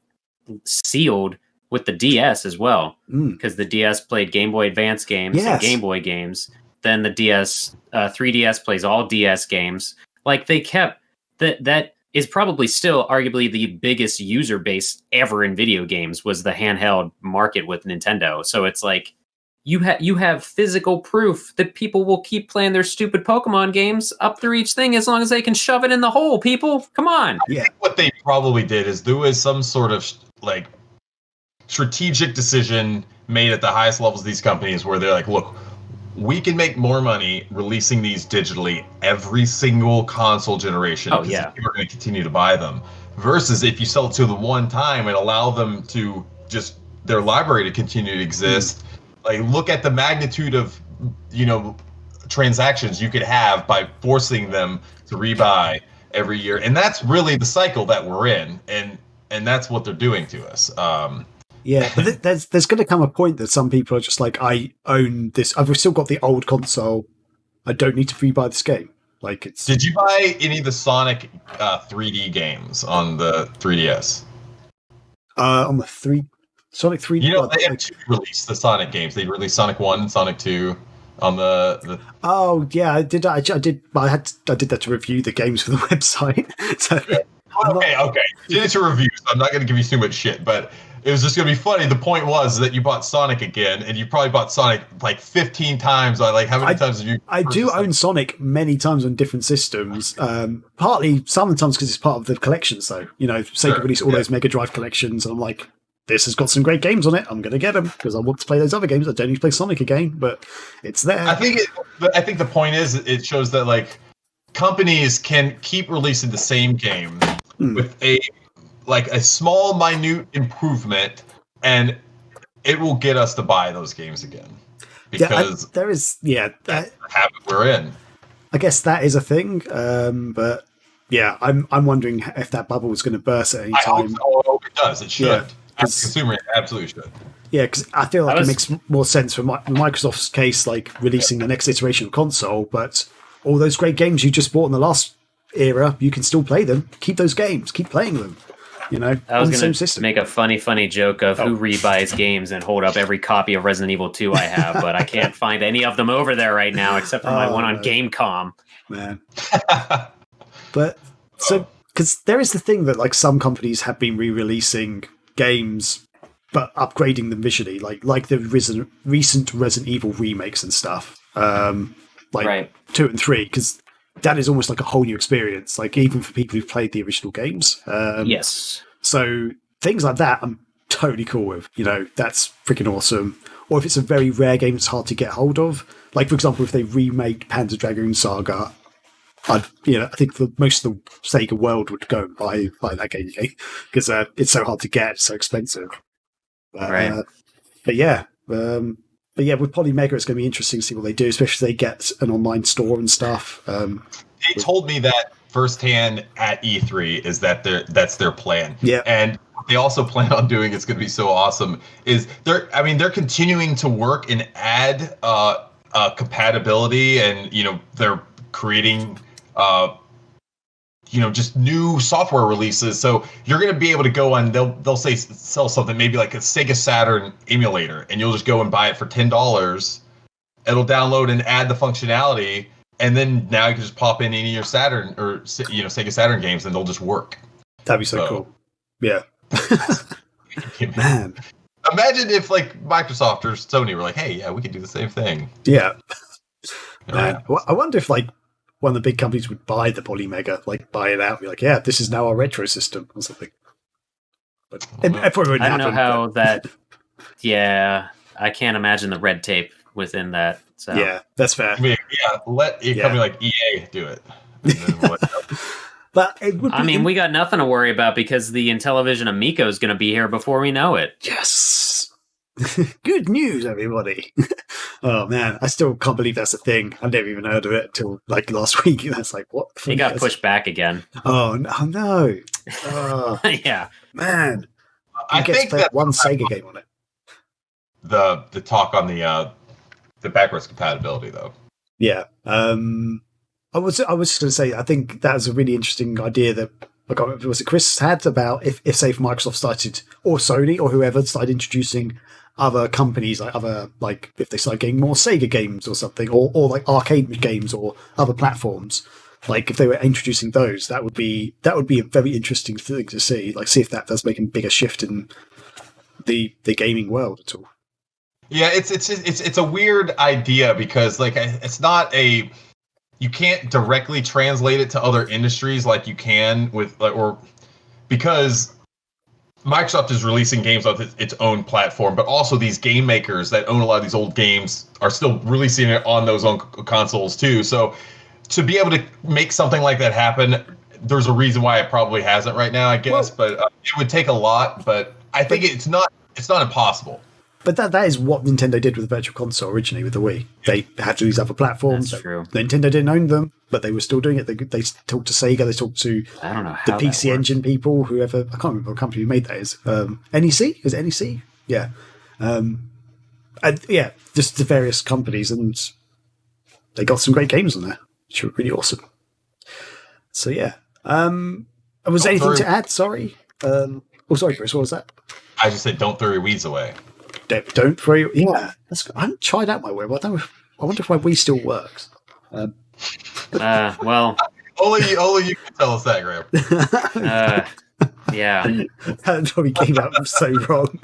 sealed with the DS as well, because the DS played Game Boy Advance games and Game Boy games. Then the DS, 3DS plays all DS games. Like they kept that is probably still arguably the biggest user base ever in video games was the handheld market with Nintendo. So it's like you have physical proof that people will keep playing their stupid Pokemon games up through each thing as long as they can shove it in the hole. People, come on. I think what they probably did is there was some sort of like strategic decision made at the highest levels of these companies where they're like, look, we can make more money releasing these digitally every single console generation. Oh, yeah. People are going to continue to buy them. Versus if you sell it to them one time and allow them to just their library to continue to exist. Like, look at the magnitude of, transactions you could have by forcing them to rebuy every year. And that's really the cycle that we're in. And that's what they're doing to us. Yeah, but there's going to come a point that some people are just like, I own this. I've still got the old console. I don't need to rebuy this game. Like it's. Did you buy any of the Sonic 3D games on the 3DS? On the Sonic 3. You know, they have two released the Sonic games. They released Sonic 1 and Sonic 2 on the. Oh yeah, I did that to review the games for the website. So okay. You did it to review, so I'm not going to give you too much shit, but it was just going to be funny. The point was that you bought Sonic again, and you probably bought Sonic like 15 times. Like, how many times have you? I do own Sonic many times on different systems. Partly sometimes because it's part of the collections, though. You know, Sega released all those Mega Drive collections, and I'm like, this has got some great games on it. I'm going to get them because I want to play those other games. I don't need to play Sonic again, but it's there. I think the point is it shows that like companies can keep releasing the same game with a small, minute improvement, and it will get us to buy those games again. Because that's the habit we're in. I guess that is a thing, but yeah, I'm wondering if that bubble is going to burst at any time. I hope it does. It should. Yeah, as a consumer, it absolutely should. Yeah, because I feel like it makes more sense for Microsoft's case, like releasing the next iteration of console, but all those great games you just bought in the last era, you can still play them. Keep those games. Keep playing them. You know, I was going to make a funny joke of who rebuys games and hold up every copy of Resident Evil 2 I have, but I can't find any of them over there right now except for my one on Gamecom. Man. But so, because there is the thing that like some companies have been re-releasing games but upgrading them visually, like the recent Resident Evil remakes and stuff, like 2 and 3, because that is almost like a whole new experience, like even for people who've played the original games. Yes. So things like that I'm totally cool with. You know, that's freaking awesome. Or if it's a very rare game that's hard to get hold of, like for example, if they remade Panzer Dragoon Saga, I think most of the Sega world would go and buy that game because it's so hard to get, it's so expensive. Right. But yeah, with Polymega, it's going to be interesting to see what they do, especially if they get an online store and stuff. They told me that firsthand at E3 is that that's their plan. Yeah, and what they also plan on doing, it's going to be so awesome, is they're continuing to work and add compatibility, and they're creating just new software releases. So you're going to be able to go on, they'll sell something, maybe like a Sega Saturn emulator, and you'll just go and buy it for $10. It'll download and add the functionality, and then now you can just pop in any of your Saturn or Sega Saturn games, and they'll just work. That'd be so cool. Yeah. Man. Imagine if like Microsoft or Sony were like, hey, yeah, we could do the same thing. Yeah. Man. Well, I wonder if like one of the big companies would buy the Polymega, like buy it out and be like, yeah, this is now our retro system or something. But it probably wouldn't happen. I don't know how that. Yeah, I can't imagine the red tape within that. So. Yeah, that's fair. I mean, let a company like EA do it. But it would we got nothing to worry about because the Intellivision Amico is going to be here before we know it. Yes. Good news, everybody. Oh man, I still can't believe that's a thing. I've never even heard of it until like last week. That's like, what? It got pushed back again. Oh no. Oh, yeah. Man. I think that one Sega game on it. The talk on the backwards compatibility though. Yeah. I was just going to say, I think that was a really interesting idea that, I can't remember, was it Chris had about if say if Microsoft started, or Sony or whoever started introducing other companies, like if they started getting more Sega games or something, or like arcade games or other platforms, like if they were introducing those, that would be a very interesting thing to see. Like see if that does make a bigger shift in the gaming world at all. Yeah, it's a weird idea because like it's not a. You can't directly translate it to other industries like you can with because Microsoft is releasing games on its own platform, but also these game makers that own a lot of these old games are still releasing it on those own consoles too. So to be able to make something like that happen, there's a reason why it probably hasn't right now, I guess. Well, but it would take a lot. But I think it's not impossible. But that is what Nintendo did with the Virtual Console originally with the Wii. They had to use other platforms. That's true. Nintendo didn't own them, but they were still doing it. They talked to Sega, they talked to I don't know how the PC Engine people, whoever. I can't remember what company who made that is. NEC? Is it NEC? Yeah. And yeah, just the various companies, and they got some great games on there, which were really awesome. So yeah. Was there anything to add? Sorry. Oh, sorry, Chris. What was that? I just said, don't throw your weeds away. Don't throw your... Yeah, I haven't tried out my Wii, but I wonder if my Wii still works. Well... Only you can tell us that, Graham. Yeah. That probably came out so wrong.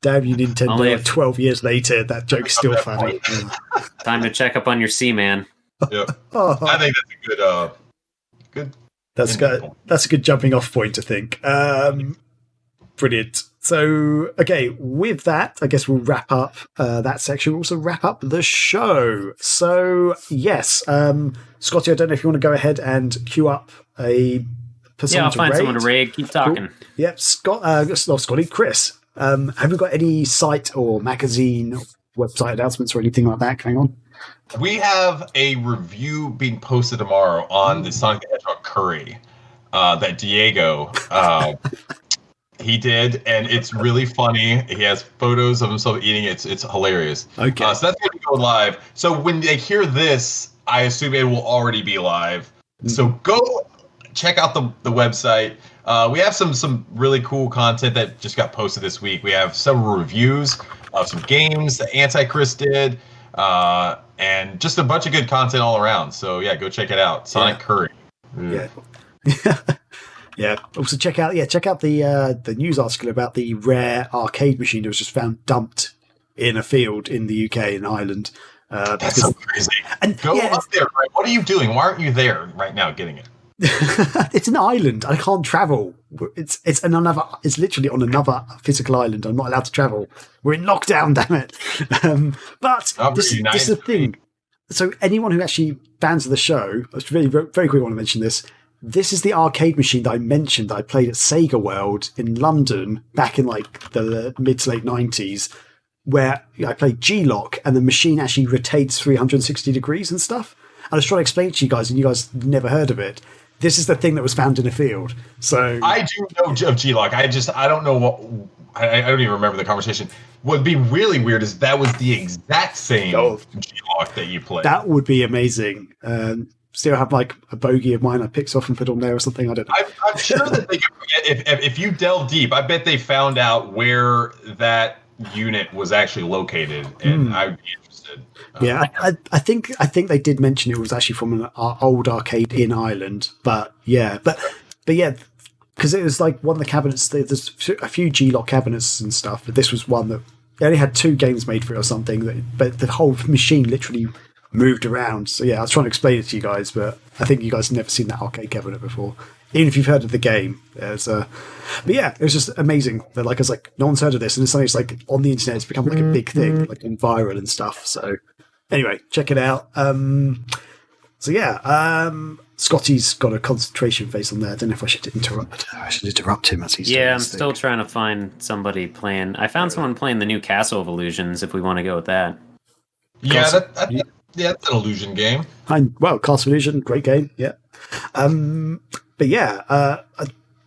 Damn you, Nintendo. Only if- 12 years later, that joke's still funny. Time to check up on your C-Man. Yep. Oh, I think that's a good. that's a good jumping off point, I think. Brilliant. So, okay, with that, I guess we'll wrap up that section. We'll also wrap up the show. So, yes, Scotty, I don't know if you want to go ahead and queue up a person Yeah, I'll to find raid. someone to raid. Keep talking. Cool. Yep, Scotty, Chris, have you got any site or magazine, website announcements or anything like that going on? We have a review being posted tomorrow on the Sonic the Hedgehog curry that Diego he did, and it's really funny. He has photos of himself eating it. It's hilarious. Okay. So that's going to go live. So when they hear this, I assume it will already be live. So go check out the website. We have some really cool content that just got posted this week. We have several reviews of some games that Anti-Chris did, and just a bunch of good content all around. So yeah, go check it out. Sonic Curry. Yeah. Yeah. Also check out the news article about the rare arcade machine that was just found dumped in a field in the UK and Ireland. That's so crazy. And go up there. Right? What are you doing? Why aren't you there right now getting it? It's an island. I can't travel. It's literally on another physical island. I'm not allowed to travel. We're in lockdown, damn it. But this is the thing. So anyone who actually fans of the show, I just really very quickly want to mention this. This is the arcade machine that I mentioned that I played at SEGA World in London back in like the mid to late 90s, where I played G-Lock and the machine actually rotates 360 degrees and stuff. I was trying to explain it to you guys, and you guys never heard of it. This is the thing that was found in a field. So I do know of G-Lock. I don't know what. I don't even remember the conversation. What'd be really weird is that was the exact same G-Lock that you played. That would be amazing. Still have like a bogey of mine I picked off and put on there or something. I don't know. I'm sure that they could, if you delve deep, I bet they found out where that unit was actually located, and I'd be interested. Yeah, I think they did mention it was actually from an old arcade in Ireland, but yeah, because it was like one of the cabinets. There's a few G-Lock cabinets and stuff, but this was one that they only had 2 games made for it or something. But the whole machine literally moved around. So yeah, I was trying to explain it to you guys, but I think you guys have never seen that arcade cabinet before, even if you've heard of the game. But yeah, it was just amazing. That I was like, no one's heard of this, and it's something that's like on the internet. It's become like a big thing, like and viral and stuff. So anyway, check it out. So yeah, Scotty's got a concentration face on there. I don't know if I should interrupt. I should interrupt him as he's I'm still trying to find somebody playing. I found someone playing the new Castle of Illusions. If we want to go with that. Yeah, that's an illusion game. Well, Castle Illusion, great game. Yeah, but yeah,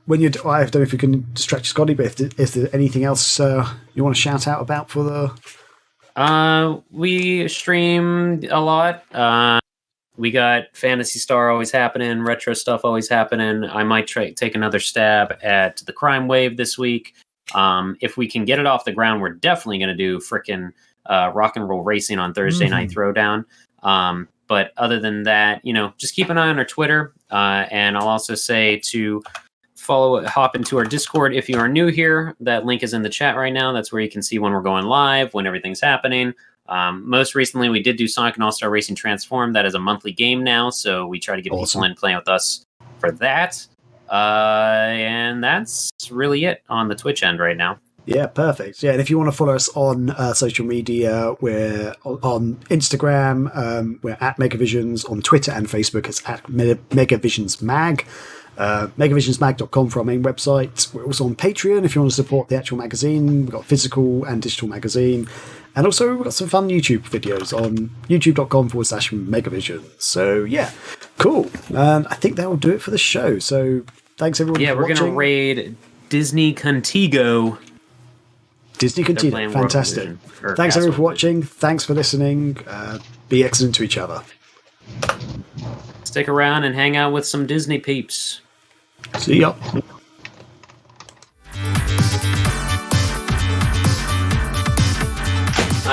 when you, I don't know if you can distract Scotty, but if there's anything else you want to shout out about for the. We streamed a lot. We got Phantasy Star always happening, retro stuff always happening. I might take another stab at the Crime Wave this week. If we can get it off the ground, we're definitely going to do frickin' Rock and Roll Racing on Thursday Night Throwdown. But other than that, just keep an eye on our Twitter. And I'll also say to hop into our Discord if you are new here. That link is in the chat right now. That's where you can see when we're going live, when everything's happening. Most recently, we did do Sonic and All-Star Racing Transform. That is a monthly game now, so we try to get people in playing with us for that. And that's really it on the Twitch end right now. Yeah, perfect. Yeah, and if you want to follow us on social media, we're on Instagram, we're at Megavisions, on Twitter and Facebook, it's at MegaVisionsMag. megavisionsmag.com for our main website. We're also on Patreon if you want to support the actual magazine. We've got physical and digital magazine. And also we've got some fun YouTube videos on youtube.com/Megavision. So yeah, cool. And I think that will do it for the show. So thanks everyone for watching. Yeah, we're going to raid Disney Contigo. Disney Contigo, fantastic. Thanks everyone for watching. Thanks for listening. Be excellent to each other. Stick around and hang out with some Disney peeps. See ya.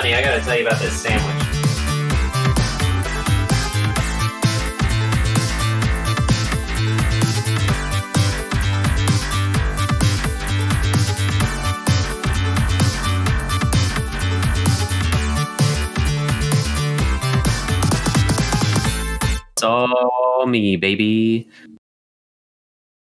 funny. I gotta tell you about this sandwich. It's all me, baby.